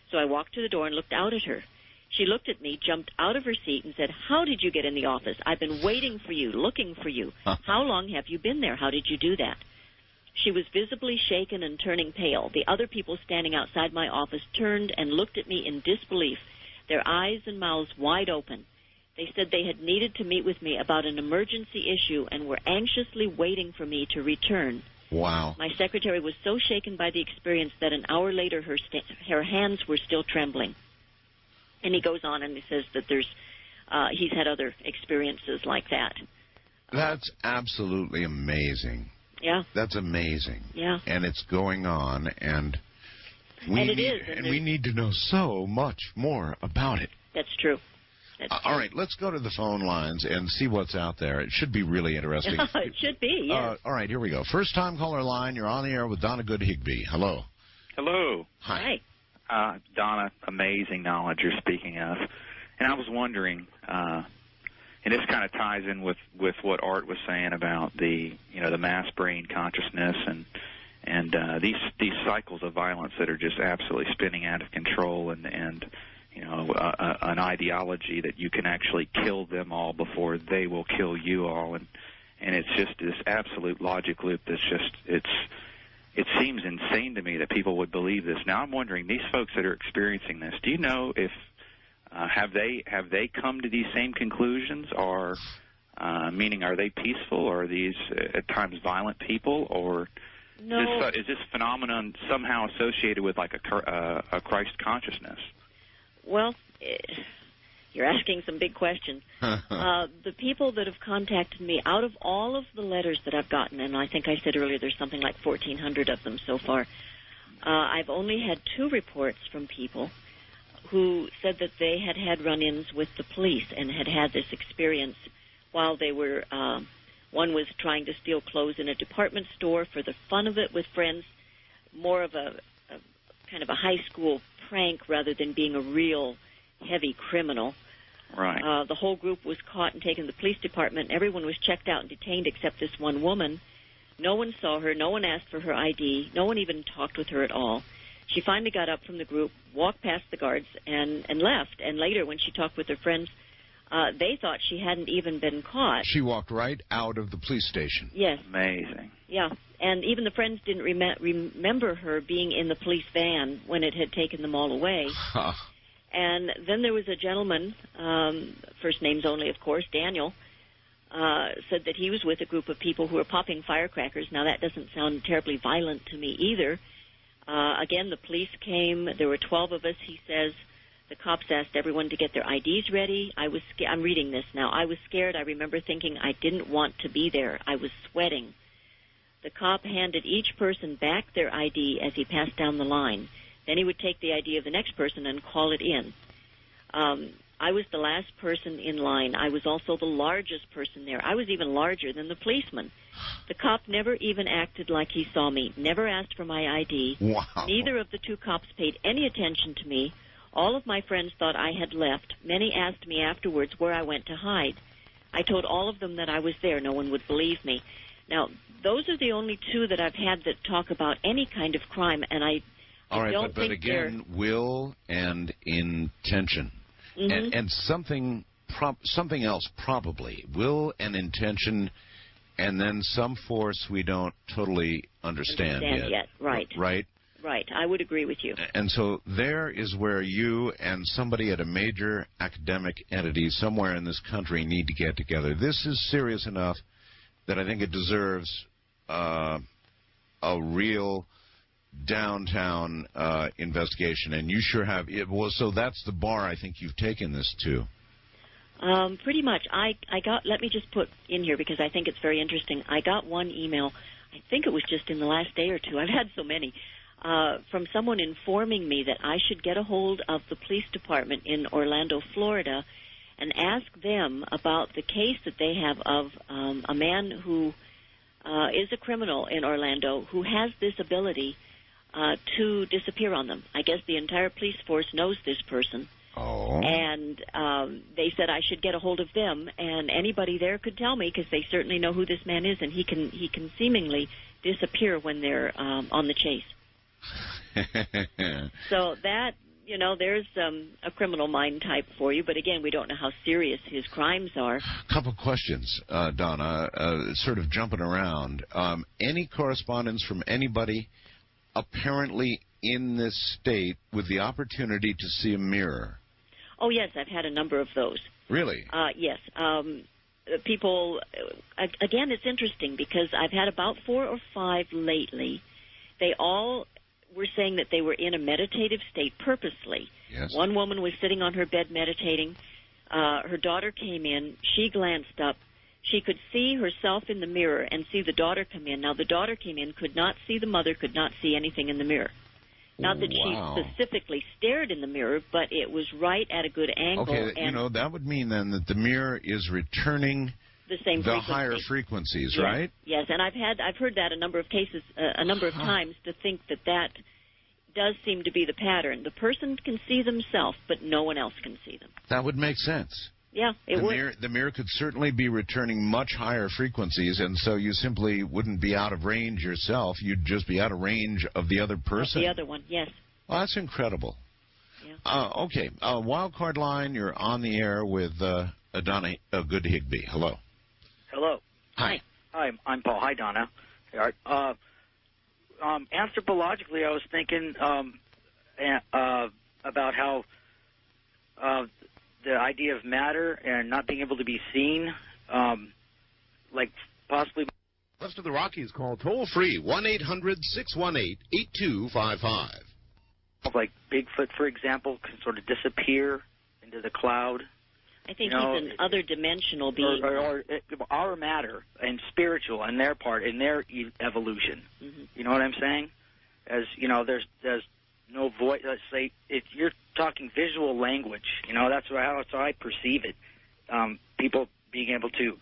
So I walked to the door and looked out at her. She looked at me, jumped out of her seat, and said, "How did you get in the office? I've been waiting for you, looking for you. How long have you been there? How did you do that?" She was visibly shaken and turning pale. The other people standing outside my office turned and looked at me in disbelief, their eyes and mouths wide open. They said they had needed to meet with me about an emergency issue and were anxiously waiting for me to return. Wow. My secretary was so shaken by the experience that an hour later her hands were still trembling. And he goes on and he says that he's had other experiences like that. That's absolutely amazing. Yeah. That's amazing. Yeah. And it's going on, and we need to know so much more about it. That's true. All right, let's go to the phone lines and see what's out there. It should be really interesting. It should be, yes. All right, here we go. First-time caller line. You're on the air with Donna Good Higbee. Hello. Hello. Hi. Donna, amazing knowledge you're speaking of. And I was wondering, and this kind of ties in with what Art was saying about the mass brain consciousness and these cycles of violence that are just absolutely spinning out of control and an ideology that you can actually kill them all before they will kill you all, and it's just this absolute logic loop that's just it seems insane to me that people would believe this. Now I'm wondering, these folks that are experiencing this, do you know if have they come to these same conclusions, or meaning are they peaceful, or are these at times violent people, or no. Is this phenomenon somehow associated with like a Christ consciousness? Well, you're asking some big questions. The people that have contacted me, out of all of the letters that I've gotten, and I think I said earlier there's something like 1,400 of them so far, I've only had 2 reports from people who said that they had had run-ins with the police and had had this experience while they were, one was trying to steal clothes in a department store for the fun of it with friends, more of a kind of a high school prank rather than being a real heavy criminal. Right. The whole group was caught and taken to the police department. Everyone was checked out and detained except this one woman. No one saw her. No one asked for her ID. No one even talked with her at all. She finally got up from the group, walked past the guards, and left. And later, when she talked with her friends, they thought she hadn't even been caught. She walked right out of the police station. Yes. Amazing. Yeah. And even the friends didn't remember her being in the police van when it had taken them all away. And then there was a gentleman, first names only, of course, Daniel, said that he was with a group of people who were popping firecrackers. Now, that doesn't sound terribly violent to me either. Again, the police came. There were 12 of us, he says. The cops asked everyone to get their IDs ready. I'm reading this now. I was scared. I remember thinking I didn't want to be there. I was sweating. The cop handed each person back their ID as he passed down the line. Then he would take the ID of the next person and call it in. I was the last person in line. I was also the largest person there. I was even larger than the policeman. The cop never even acted like he saw me, never asked for my ID. Wow. Neither of the 2 cops paid any attention to me. All of my friends thought I had left. Many asked me afterwards where I went to hide. I told all of them that I was there. No one would believe me. Now, those are the only 2 that I've had that talk about any kind of crime, and I don't think again, will and intention, and something else probably, will and intention, and then some force we don't totally understand yet. Right. Right. Right. I would agree with you. And so there is where you and somebody at a major academic entity somewhere in this country need to get together. This is serious enough that I think it deserves a real downtown investigation, and you sure have. So that's the bar I think you've taken this to. Pretty much. Let me just put in here because I think it's very interesting. I got one email, I think it was just in the last day or 2. I've had so many, from someone informing me that I should get a hold of the police department in Orlando, Florida, and ask them about the case that they have of a man who is a criminal in Orlando who has this ability to disappear on them. I guess the entire police force knows this person. Oh. And they said I should get a hold of them, and anybody there could tell me because they certainly know who this man is, and he can seemingly disappear when they're on the chase. So that, you know, there's a criminal mind type for you. But again, we don't know how serious his crimes are. A couple questions, Donna, sort of jumping around. Any correspondence from anybody apparently in this state with the opportunity to see a mirror? Oh, yes, I've had a number of those. Really? Yes. People, again, it's interesting because I've had about 4 or 5 lately. They all were saying that they were in a meditative state purposely. Yes. One woman was sitting on her bed meditating. Her daughter came in. She glanced up. She could see herself in the mirror and see the daughter come in. Now, the daughter came in, could not see the mother, could not see anything in the mirror. Not that she specifically stared in the mirror, but it was right at a good angle. Okay, and you know, that would mean then that the mirror is returning the same higher frequencies, yes, right? Yes, and I've heard that a number of cases, a number of times, to think that does seem to be the pattern. The person can see themselves, but no one else can see them. That would make sense. Yeah, it would. The mirror could certainly be returning much higher frequencies, and so you simply wouldn't be out of range yourself. You'd just be out of range of the other person. The other one, yes. Well, that's incredible. Yeah. Okay, wild card line, you're on the air with Donna Good Higbee. Hello. Hello. Hi. Hi, I'm Paul. Hi, Donna. Hey, Art. Anthropologically, I was thinking about how the idea of matter and not being able to be seen, like possibly... West of the Rockies, call toll-free, 1-800-618-8255. Like Bigfoot, for example, can sort of disappear into the cloud. I think he's an other dimensional being. Or our matter and spiritual and their part, in their evolution. Mm-hmm. You know what I'm saying? As, you know, there's no voice. Let's say, if you're talking visual language, you know, that's how I perceive it. People being able to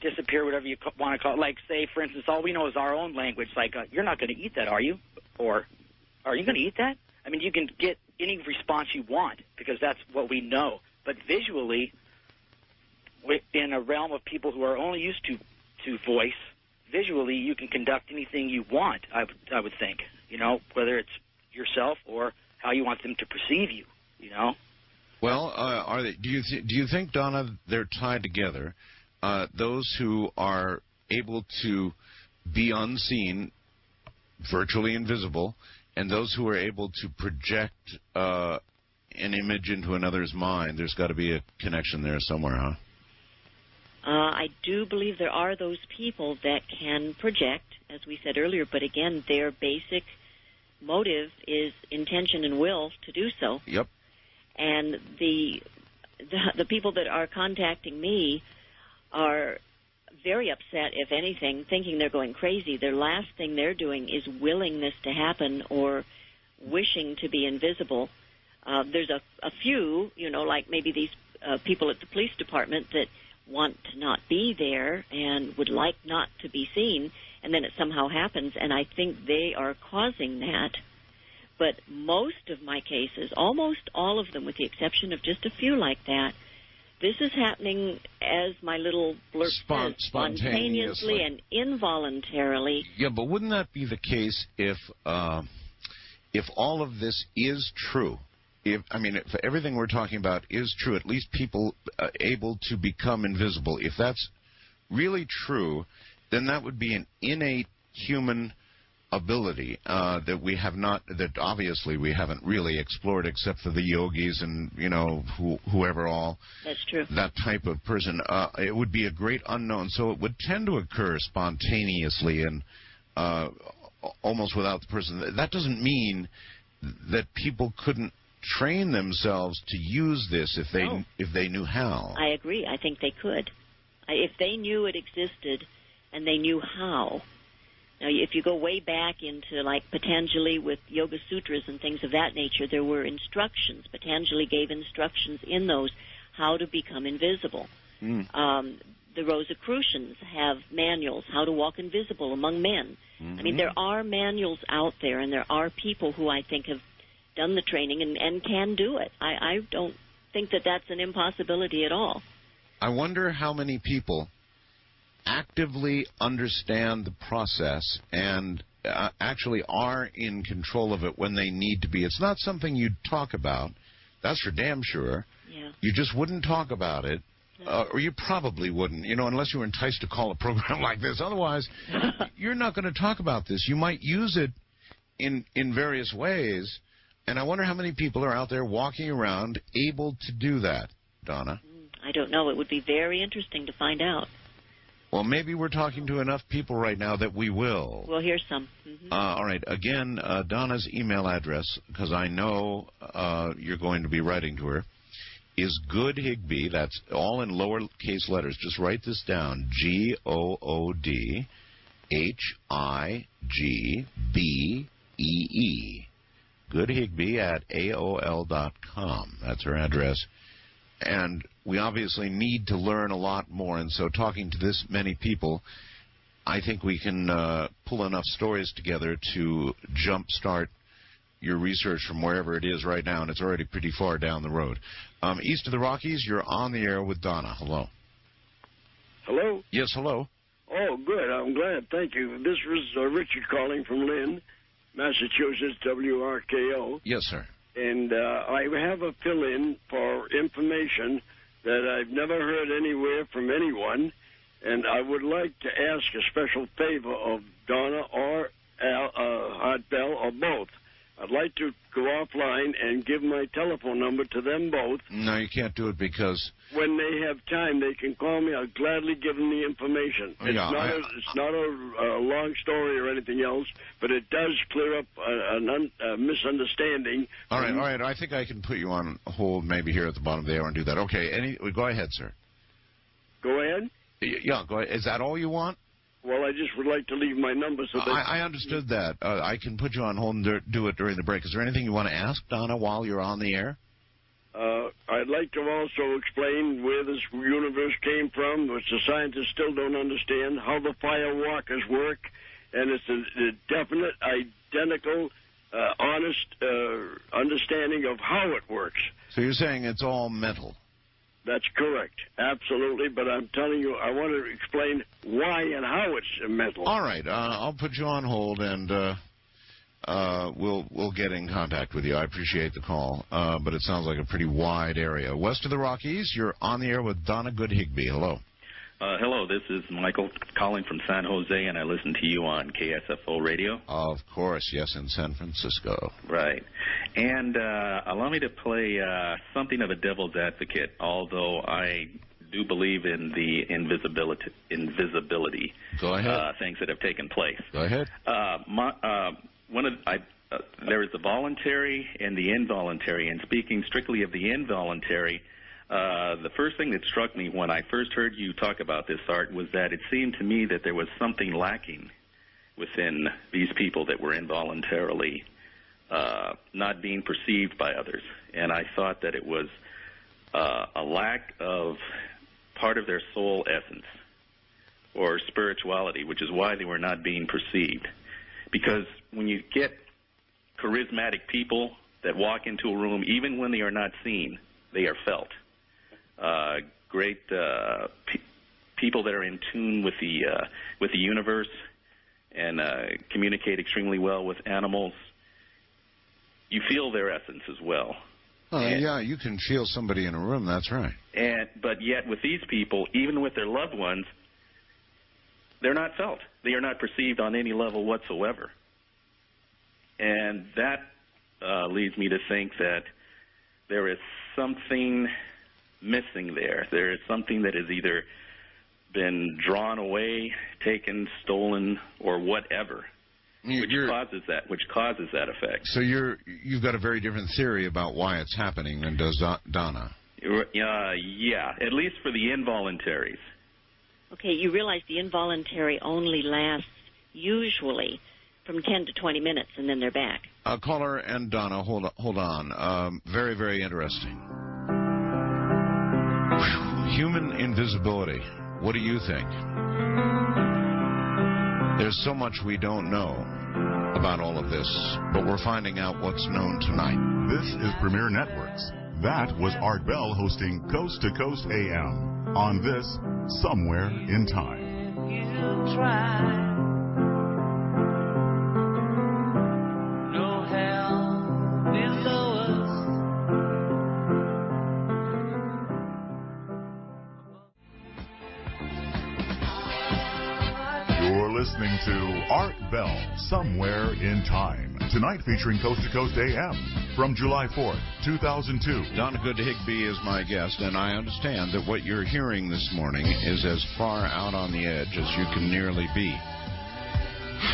disappear, whatever you want to call it. Like, say, for instance, all we know is our own language. Like, you're not going to eat that, are you? Or, are you going to eat that? I mean, you can get any response you want because that's what we know. But visually, in a realm of people who are only used to voice, visually you can conduct anything you want, I would think, you know, whether it's yourself or how you want them to perceive you, you know. Well, are they? Do you think, Donna, they're tied together? Those who are able to be unseen, virtually invisible, and those who are able to project an image into another's mind, there's got to be a connection there somewhere, huh? I do believe there are those people that can project, as we said earlier, but again, their basic motive is intention and will to do so. Yep. And the people that are contacting me are very upset, if anything, thinking they're going crazy. Their last thing they're doing is willing this to happen or wishing to be invisible. There's a few, you know, like maybe these people at the police department that want to not be there and would like not to be seen, and then it somehow happens, and I think they are causing that. But most of my cases, almost all of them, with the exception of just a few like that, this is happening, as my little blurb says, spontaneously and involuntarily. Yeah, but wouldn't that be the case if all of this is true? If everything we're talking about is true, at least people able to become invisible, if that's really true, then that would be an innate human ability that obviously we haven't really explored except for the yogis and, you know, whoever all. That's true. That type of person. It would be a great unknown. So it would tend to occur spontaneously and almost without the person. That doesn't mean that people couldn't train themselves to use this if they knew how. I agree. I think they could. If they knew it existed and they knew how. Now, if you go way back into, like, Patanjali with Yoga Sutras and things of that nature, there were instructions. Patanjali gave instructions in those how to become invisible. The Rosicrucians have manuals, how to walk invisible among men. I mean, there are manuals out there, and there are people who I think have done the training and can do it. I don't think that that's an impossibility at all. I wonder how many people actively understand the process and actually are in control of it when they need to be. It's not something you'd talk about. That's for damn sure. Yeah. You just wouldn't talk about it. Or you probably wouldn't, unless you were enticed to call a program like this. Otherwise, you're not going to talk about this. You might use it in various ways, and I wonder how many people are out there walking around able to do that, Donna. I don't know. It would be very interesting to find out. Well, maybe we're talking to enough people right now that we will. We'll hear some. Mm-hmm. All right. Again, Donna's email address, because I know you're going to be writing to her, is Good Higbee. That's all in lowercase letters. Just write this down. GOODHIGBEE. Good Higbee at AOL.com. That's her address. And we obviously need to learn a lot more. And so talking to this many people, I think we can pull enough stories together to jumpstart your research from wherever it is right now, and it's already pretty far down the road. East of the Rockies, you're on the air with Donna. Hello. Hello? Yes, hello. Oh, good. I'm glad. Thank you. This was Richard calling from Lynn, Massachusetts, WRKO. Yes, sir. And I have a fill-in for information that I've never heard anywhere from anyone, and I would like to ask a special favor of Donna or Art Bell or both. I'd like to go offline and give my telephone number to them both. No, you can't do it because... When they have time, they can call me. I'll gladly give them the information. It's not a long story or anything else, but it does clear up a misunderstanding. All right. I think I can put you on hold maybe here at the bottom of the hour and do that. Okay, go ahead, sir. Go ahead? Yeah, go ahead. Is that all you want? Well, I just would like to leave my number so that... I understood that. I can put you on hold and do it during the break. Is there anything you want to ask, Donna, while you're on the air? I'd like to also explain where this universe came from, which the scientists still don't understand, how the firewalkers work, and it's a definite, identical, honest understanding of how it works. So you're saying it's all mental? That's correct, absolutely. But I'm telling you, I want to explain why and how it's mental. All right, I'll put you on hold, and we'll get in contact with you. I appreciate the call, but it sounds like a pretty wide area. West of the Rockies, you're on the air with Donna Good Higbee. Hello. Hello, this is Michael calling from San Jose, and I listen to you on KSFO Radio. Of course, yes, in San Francisco. Right. And allow me to play something of a devil's advocate, although I do believe in the invisibility Go ahead. things that have taken place. Go ahead. There is the voluntary and the involuntary, and speaking strictly of the involuntary, the first thing that struck me when I first heard you talk about this, Art, was that it seemed to me that there was something lacking within these people that were involuntarily not being perceived by others. And I thought that it was a lack of part of their soul essence or spirituality, which is why they were not being perceived. Because when you get charismatic people that walk into a room, even when they are not seen, they are felt. Great people that are in tune with the universe and communicate extremely well with animals. You feel their essence as well. Yeah, you can feel somebody in a room. That's right. But yet, with these people, even with their loved ones, they're not felt. They are not perceived on any level whatsoever. And that leads me to think that there is something missing there. There is something that has either been drawn away, taken, stolen, or whatever, which causes that effect. So you've got a very different theory about why it's happening than does Donna. Yeah, at least for the involuntaries. Okay, you realize the involuntary only lasts usually from 10 to 20 minutes, and then they're back. Caller and Donna, hold on. Very, very interesting. Human invisibility. What do you think? There's so much we don't know about all of this, but we're finding out what's known tonight. This is Premier Networks. That was Art Bell hosting Coast to Coast AM on this Somewhere in Time. Bell, Somewhere in Time. Tonight featuring Coast to Coast AM from July 4th, 2002. Donna Good Higbee is my guest, and I understand that what you're hearing this morning is as far out on the edge as you can nearly be.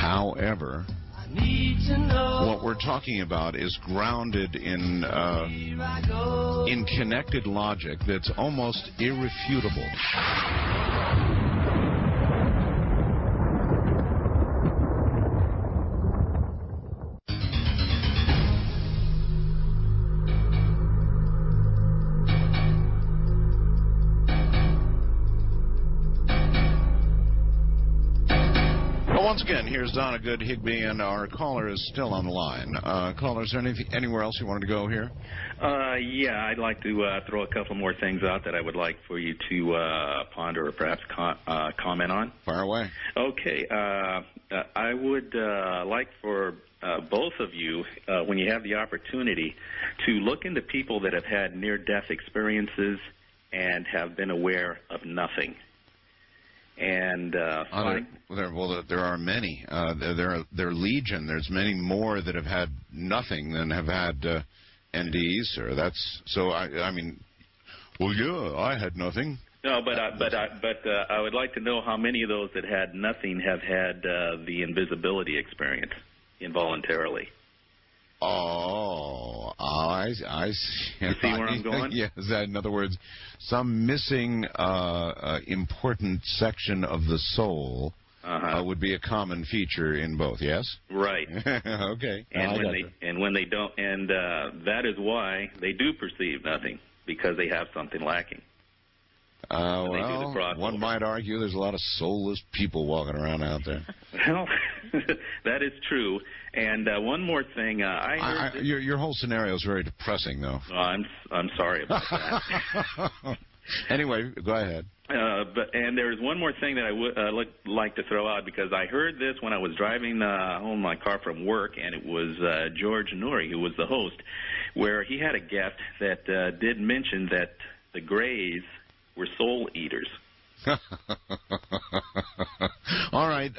However, what we're talking about is grounded in connected logic that's almost irrefutable. Once again, here's Donna Good Higbee, and our caller is still on the line. Caller, is there anywhere else you wanted to go here? Yeah, I'd like to throw a couple more things out that I would like for you to ponder or perhaps comment on. Fire away. Okay. I would like for both of you, when you have the opportunity, to look into people that have had near-death experiences and have been aware of nothing. And there are many. There are legion. There's many more that have had nothing than have had NDs. Or that's so. I mean, well, yeah, I had nothing. No, but I would like to know how many of those that had nothing have had the invisibility experience involuntarily. Oh, I see. You see where I'm going? Yes. In other words, some missing important section of the soul would be a common feature in both. Yes. Right. Okay. And when they don't, and that is why they do perceive nothing, because they have something lacking. Well, one might argue there's a lot of soulless people walking around out there. Well, that is true. And one more thing, I heard your whole scenario is very depressing, though. I'm sorry about that. Anyway, go ahead. And there's one more thing that I would like to throw out, because I heard this when I was driving home in my car from work, and it was George Noory, who was the host, where he had a guest that did mention that the Greys were soul eaters. All right.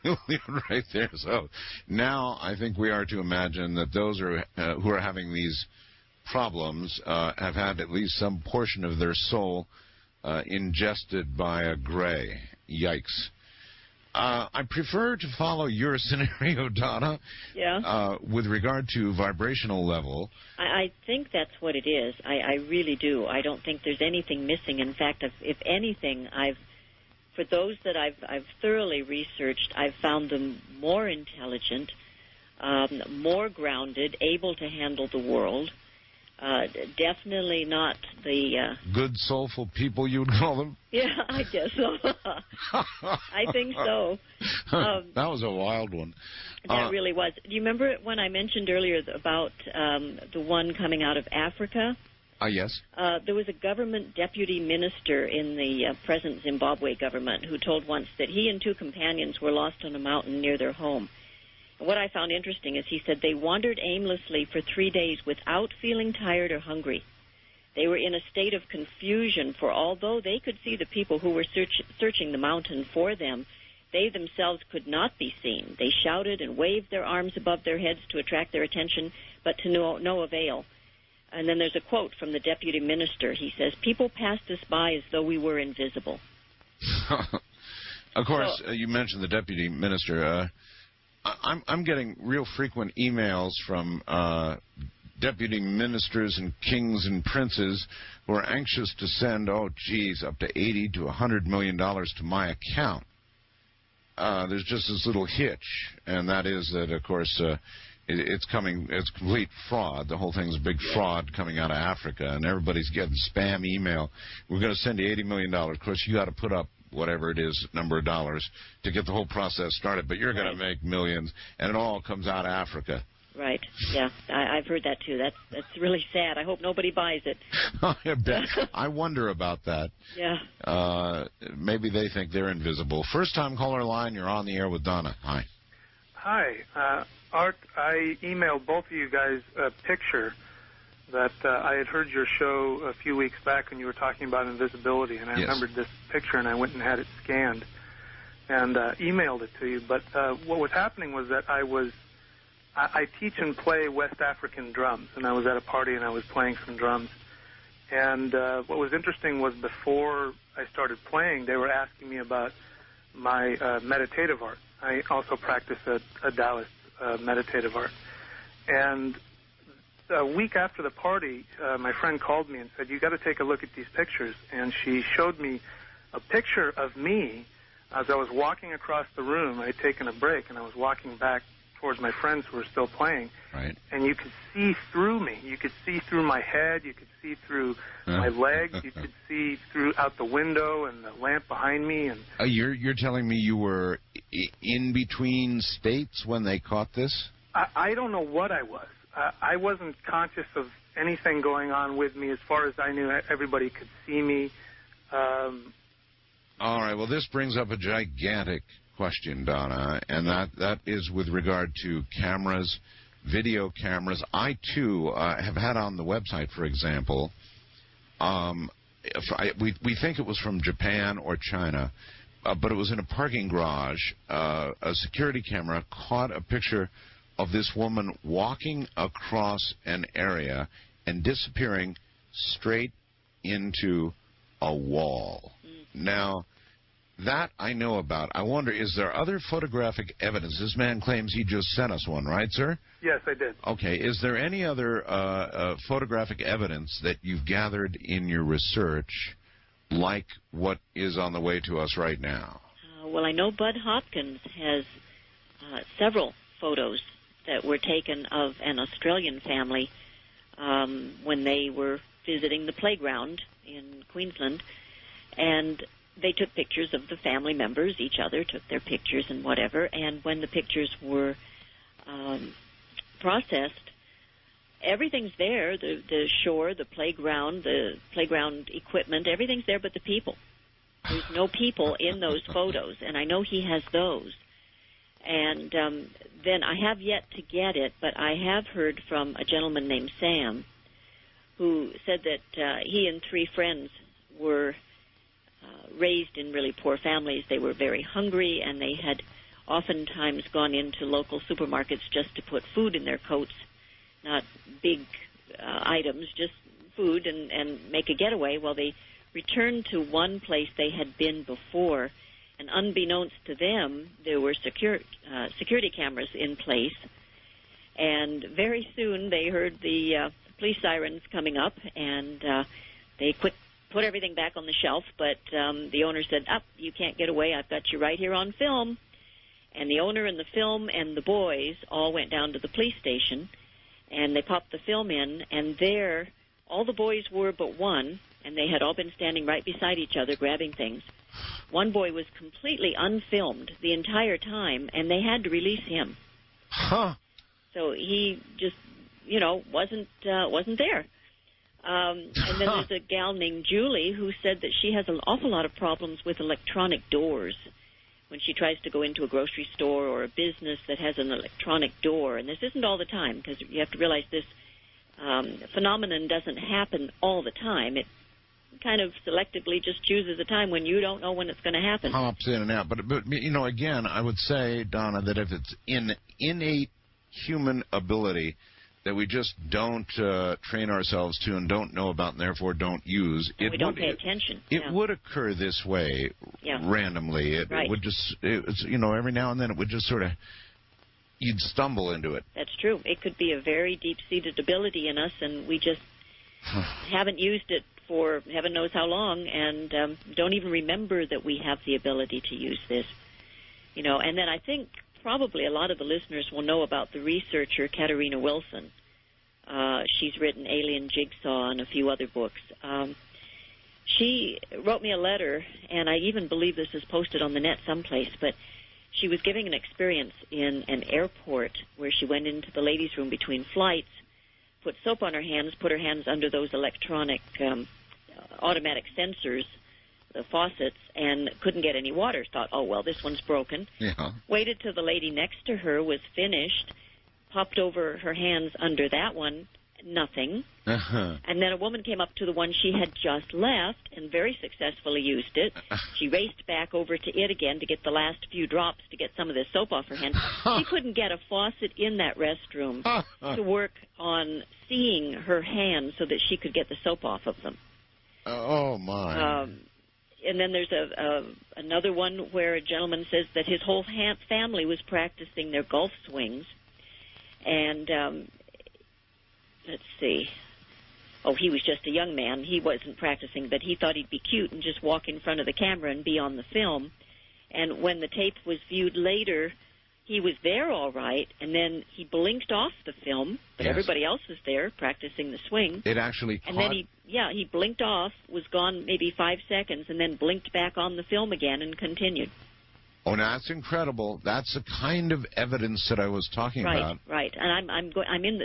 We'll leave it right there. So now I think we are to imagine that those who are having these problems have had at least some portion of their soul ingested by a gray. Yikes. I prefer to follow your scenario, Donna. Yeah. With regard to vibrational level. I think that's what it is. I really do. I don't think there's anything missing. In fact, if anything, for those that I've thoroughly researched, I've found them more intelligent, more grounded, able to handle the world. Definitely not the... good, soulful people, you would call them? Yeah, I guess so. I think so. That was a wild one. That really was. Do you remember when I mentioned earlier about the one coming out of Africa? Yes. There was a government deputy minister in the present Zimbabwe government who told once that he and two companions were lost on a mountain near their home. And what I found interesting is he said they wandered aimlessly for 3 days without feeling tired or hungry. They were in a state of confusion, for although they could see the people who were searching the mountain for them, they themselves could not be seen. They shouted and waved their arms above their heads to attract their attention, but to no avail. And then there's a quote from the deputy minister. He says, "People passed us by as though we were invisible." Of course, you mentioned the deputy minister. I'm getting real frequent emails from deputy ministers and kings and princes who are anxious to send, up to $80 to $100 million to my account. There's just this little hitch, and that is that, of course, it's complete fraud. The whole thing's a big fraud coming out of Africa, and everybody's getting spam email. We're going to send you $80 million. Of course, you got to put up whatever it is, number of dollars, to get the whole process started, but you're going to make millions, and it all comes out of Africa. Right. Yeah, I've heard that too. That's really sad. I hope nobody buys it. I wonder about that. Yeah. Maybe they think they're invisible. First time caller line, you're on the air with Donna. Hi. Hi. Art, I emailed both of you guys a picture that I had heard your show a few weeks back when you were talking about invisibility, and I remembered this picture, and I went and had it scanned. and emailed it to you. But what was happening was that I teach and play West African drums, and I was at a party and I was playing some drums. And what was interesting was before I started playing, they were asking me about my meditative art. I also practice a Taoist meditative art. And a week after the party, my friend called me and said, "You got to take a look at these pictures." And she showed me a picture of me as I was walking across the room. I had taken a break, and I was walking back towards my friends who were still playing. Right. And you could see through me. You could see through my head. You could see through my legs. You could see through out the window and the lamp behind me. And you're telling me you were in between states when they caught this? I don't know what I was. I wasn't conscious of anything going on with me. As far as I knew, everybody could see me. All right. Well, this brings up a gigantic question, Donna, and that is with regard to cameras, video cameras. I, too, have had on the website, for example, we think it was from Japan or China, but it was in a parking garage. A security camera caught a picture of this woman walking across an area and disappearing straight into a wall. Now, that I know about. I wonder, is there other photographic evidence? This man claims he just sent us one, right, sir? Yes, I did. Okay. Is there any other photographic evidence that you've gathered in your research, like what is on the way to us right now? Well, I know Bud Hopkins has several photos that were taken of an Australian family when they were visiting the playground in Queensland, and they took pictures of the family members. Each other took their pictures and whatever, and when the pictures were processed, everything's there, the shore, the playground equipment, everything's there but the people. There's no people in those photos, and I know he has those. And then I have yet to get it, but I have heard from a gentleman named Sam who said that he and 3 friends were raised in really poor families. They were very hungry, and they had oftentimes gone into local supermarkets just to put food in their coats, not big items, just food, and make a getaway. Well, they returned to one place they had been before, and unbeknownst to them, there were security cameras in place. And very soon they heard the police sirens coming up, and they put everything back on the shelf. But the owner said, you can't get away. I've got you right here on film. And the owner and the film and the boys all went down to the police station, and they popped the film in, and there all the boys were but one, and they had all been standing right beside each other grabbing things. One boy was completely unfilmed the entire time, and they had to release him. Huh. So he just, wasn't there. And then there's a gal named Julie who said that she has an awful lot of problems with electronic doors when she tries to go into a grocery store or a business that has an electronic door. And this isn't all the time, because you have to realize this phenomenon doesn't happen all the time. It kind of selectively just chooses a time when you don't know when it's going to happen. Hops in and out. But again, I would say, Donna, that if it's innate human ability that we just don't train ourselves to and don't know about and therefore don't use, we don't pay attention. It would occur this way randomly. It would just, every now and then it would just sort of, you'd stumble into it. That's true. It could be a very deep-seated ability in us, and we just haven't used it for heaven knows how long, and don't even remember that we have the ability to use this. And then I think probably a lot of the listeners will know about the researcher Katerina Wilson. She's written Alien Jigsaw and a few other books. She wrote me a letter, and I even believe this is posted on the net someplace, but she was giving an experience in an airport where she went into the ladies' room between flights, put soap on her hands, put her hands under those electronic automatic sensors, the faucets, and couldn't get any water. Thought, this one's broken. Yeah. Waited till the lady next to her was finished, popped over her hands under that one, nothing. Uh-huh. And then a woman came up to the one she had just left and very successfully used it. She raced back over to it again to get the last few drops to get some of the soap off her hands. She couldn't get a faucet in that restroom to work on seeing her hands so that she could get the soap off of them. Oh, my. And then there's another one where a gentleman says that his whole family was practicing their golf swings. And let's see. Oh, he was just a young man. He wasn't practicing, but he thought he'd be cute and just walk in front of the camera and be on the film. And when the tape was viewed later, he was there all right, and then he blinked off the film, but everybody else was there practicing the swing. It actually caught... And then he blinked off, was gone maybe 5 seconds, and then blinked back on the film again and continued. Oh, now that's incredible. That's the kind of evidence that I was talking about. Right. And I'm in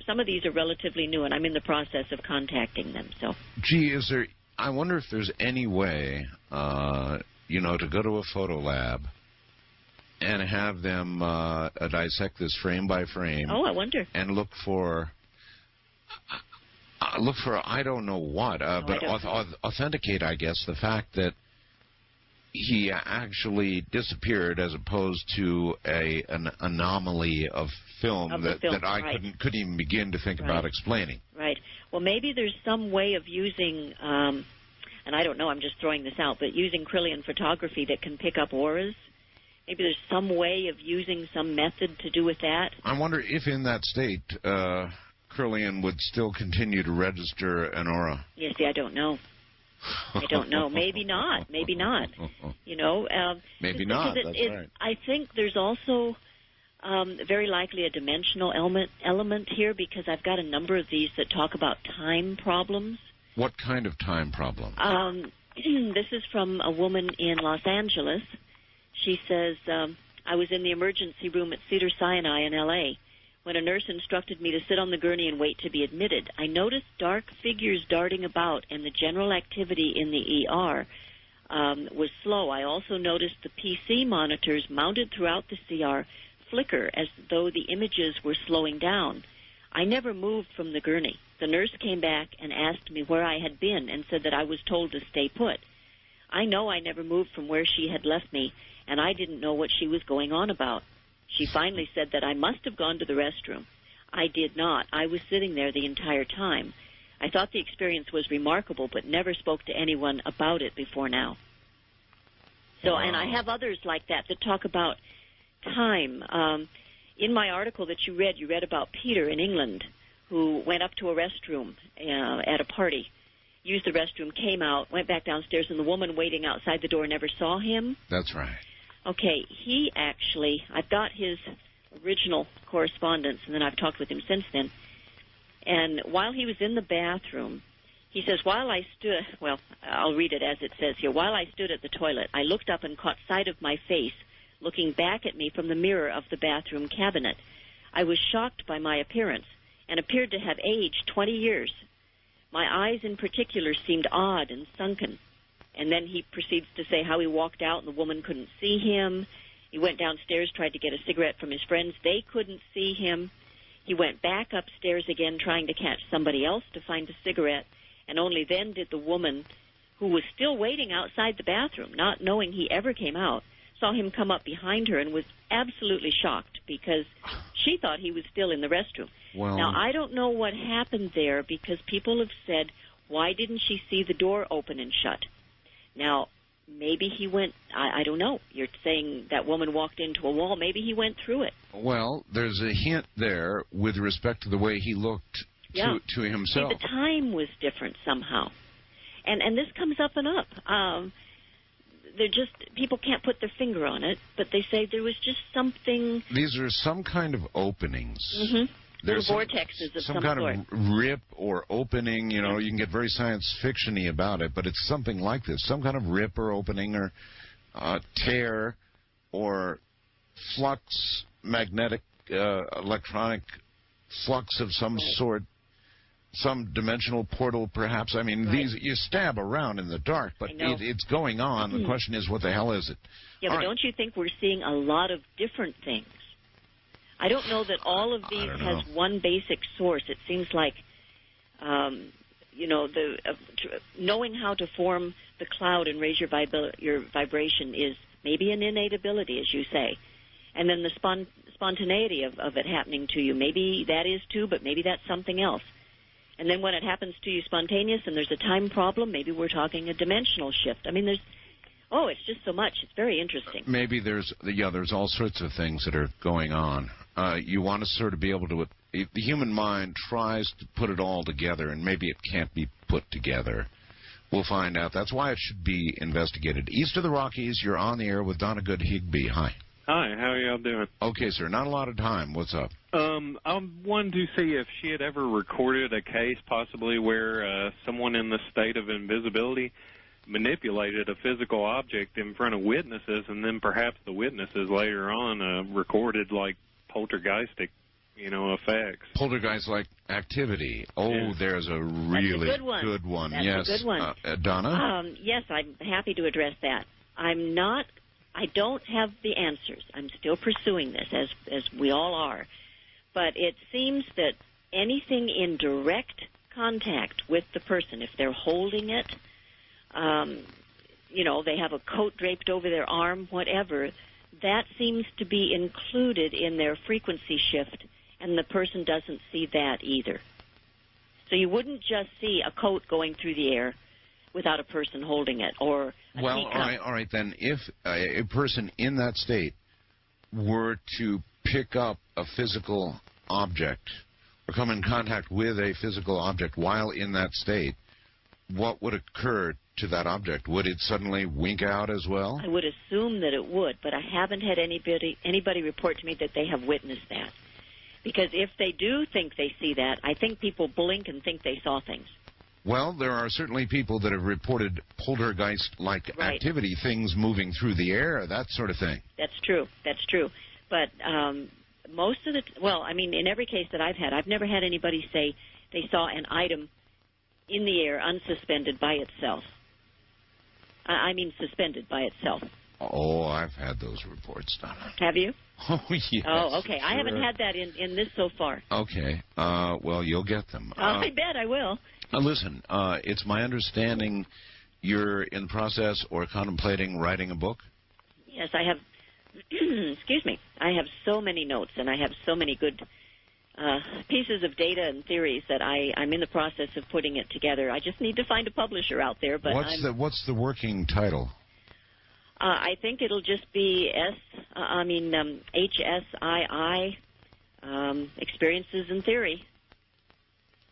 some of these are relatively new, and I'm in the process of contacting them. So. Gee, I wonder if there's any way, to go to a photo lab and have them dissect this frame by frame. Oh, I wonder. And look for I don't know what, but authenticate, I guess, the fact that he actually disappeared as opposed to an anomaly of film that I couldn't even begin to think about explaining. Right. Well, maybe there's some way of using, and I don't know, I'm just throwing this out, but using Kirlian photography that can pick up auras. Maybe there's some way of using some method to do with that. I wonder if in that state, Kirlian would still continue to register an aura. Yeah, see, I don't know. I don't know. Maybe not. Maybe not. Maybe not. That's right. I think there's also very likely a dimensional element here because I've got a number of these that talk about time problems. What kind of time problem? This is from a woman in Los Angeles. She says, I was in the emergency room at Cedars-Sinai in L.A. when a nurse instructed me to sit on the gurney and wait to be admitted. I noticed dark figures darting about, and the general activity in the ER was slow. I also noticed the PC monitors mounted throughout the CR flicker as though the images were slowing down. I never moved from the gurney. The nurse came back and asked me where I had been and said that I was told to stay put. I know I never moved from where she had left me, and I didn't know what she was going on about. She finally said that I must have gone to the restroom. I did not. I was sitting there the entire time. I thought the experience was remarkable, but never spoke to anyone about it before now. So, and I have others like that talk about time. In my article that you read about Peter in England, who went up to a restroom at a party, used the restroom, came out, went back downstairs, and the woman waiting outside the door never saw him. That's right. Okay, he actually, I've got his original correspondence, and then I've talked with him since then. And while he was in the bathroom, he says, while I stood, well, I'll read it as it says here. While I stood at the toilet, I looked up and caught sight of my face looking back at me from the mirror of the bathroom cabinet. I was shocked by my appearance and appeared to have aged 20 years. My eyes in particular seemed odd and sunken. And then he proceeds to say how he walked out and the woman couldn't see him. He went downstairs, tried to get a cigarette from his friends. They couldn't see him. He went back upstairs again, trying to catch somebody else to find a cigarette. And only then did the woman, who was still waiting outside the bathroom, not knowing he ever came out, saw him come up behind her and was absolutely shocked because she thought he was still in the restroom. Well, now, I don't know what happened there because people have said, why didn't she see the door open and shut? Now, maybe he went, I don't know. You're saying that woman walked into a wall. Maybe he went through it. Well, there's a hint there with respect to the way he looked to himself. See, the time was different somehow. And this comes up and up. They're just, people can't put their finger on it, but they say there was just something. These are some kind of openings. Mm-hmm. There's vortexes of some kind sort. of rip or opening, you know, you can get very science fiction-y about it, but it's something like this, some kind of rip or opening or tear or flux, magnetic, electronic flux of some sort, some dimensional portal perhaps. I mean, these you stab around in the dark, but it's going on. The question is, what the hell is it? Yeah, but don't you think we're seeing a lot of different things? I don't know that all of these has one basic source. It seems like, knowing how to form the cloud and raise your vibration is maybe an innate ability, as you say. And then the spontaneity of it happening to you, maybe that is too, but maybe that's something else. And then when it happens to you spontaneous and there's a time problem, maybe we're talking a dimensional shift. I mean, it's just so much. It's very interesting. Maybe there's all sorts of things that are going on. You want to sort of be able to, the human mind tries to put it all together, and maybe it can't be put together. We'll find out. That's why it should be investigated. East of the Rockies, you're on the air with Donna Good Higbee. Hi. Hi, how are y'all doing? Okay, sir, not a lot of time. What's up? I wanted to see if she had ever recorded a case possibly where someone in the state of invisibility manipulated a physical object in front of witnesses, and then perhaps the witnesses later on recorded like poltergeistic, effects. Poltergeist-like activity. Oh, yeah. There's a really good one. That's yes. a good one. Donna? Yes, I'm happy to address that. I don't have the answers. I'm still pursuing this, as we all are. But it seems that anything in direct contact with the person, if they're holding it, they have a coat draped over their arm, whatever, that seems to be included in their frequency shift, and the person doesn't see that either. So you wouldn't just see a coat going through the air without a person holding it, or a teacup. All right, then, if a person in that state were to pick up a physical object or come in contact with a physical object while in that state, what would occur to that object? Would it suddenly wink out as well? I would assume that it would, but I haven't had anybody report to me that they have witnessed that. Because if they do think they see that, I think people blink and think they saw things. Well, there are certainly people that have reported poltergeist-like activity, things moving through the air, that sort of thing. That's true. But most of in every case that I've had, I've never had anybody say they saw an item in the air unsuspended by itself. Suspended by itself. Oh, I've had those reports, Donna. Have you? Oh, yes. Oh, okay. Sure. I haven't had that in this so far. Okay. Well, you'll get them. I bet I will. Listen, it's my understanding you're in the process or contemplating writing a book? Yes, I have. Excuse me. I have so many notes, and I have so many good pieces of data and theories that I'm in the process of putting it together. I just need to find a publisher out there. But what's the working title? I think it'll just be HSII, Experiences in Theory.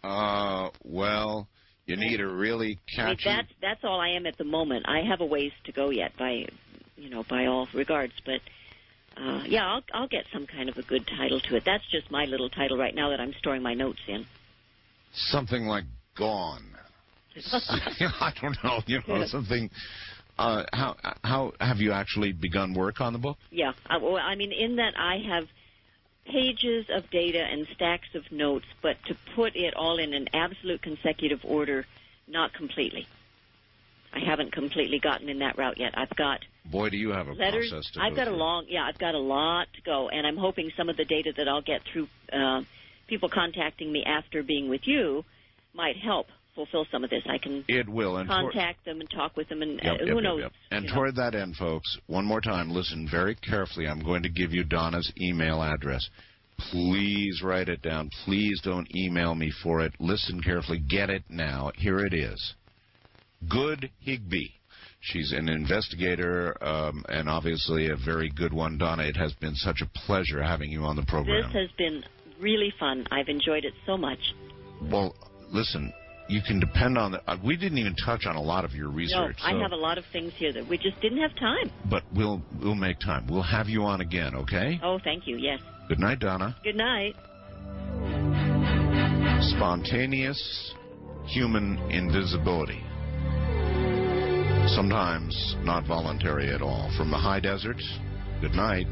Well, you need a really catchy... That's all I am at the moment. I have a ways to go yet by all regards, but I'll get some kind of a good title to it. That's just my little title right now that I'm storing my notes in. Something like Gone. I don't know, something... how have you actually begun work on the book? Yeah. In that I have pages of data and stacks of notes, but to put it all in an absolute consecutive order, not completely. I haven't completely gotten in that route yet. I've got Boy, do you have a letters. Process to I've go got through. I've got a lot to go, and I'm hoping some of the data that I'll get through people contacting me after being with you might help fulfill some of this. I can contact them and talk with them, and who knows. Yep. And toward that end, folks, one more time, listen very carefully. I'm going to give you Donna's email address. Please write it down. Please don't email me for it. Listen carefully. Get it now. Here it is. Good Higbee. She's an investigator and obviously a very good one. Donna, it has been such a pleasure having you on the program. This has been really fun. I've enjoyed it so much. Well, listen, you can depend on we didn't even touch on a lot of your research. No, I have a lot of things here that we just didn't have time. But we'll make time. We'll have you on again, okay? Oh, thank you, yes. Good night, Donna. Good night. Spontaneous human invisibility. Sometimes not voluntary at all. From the high desert, good night.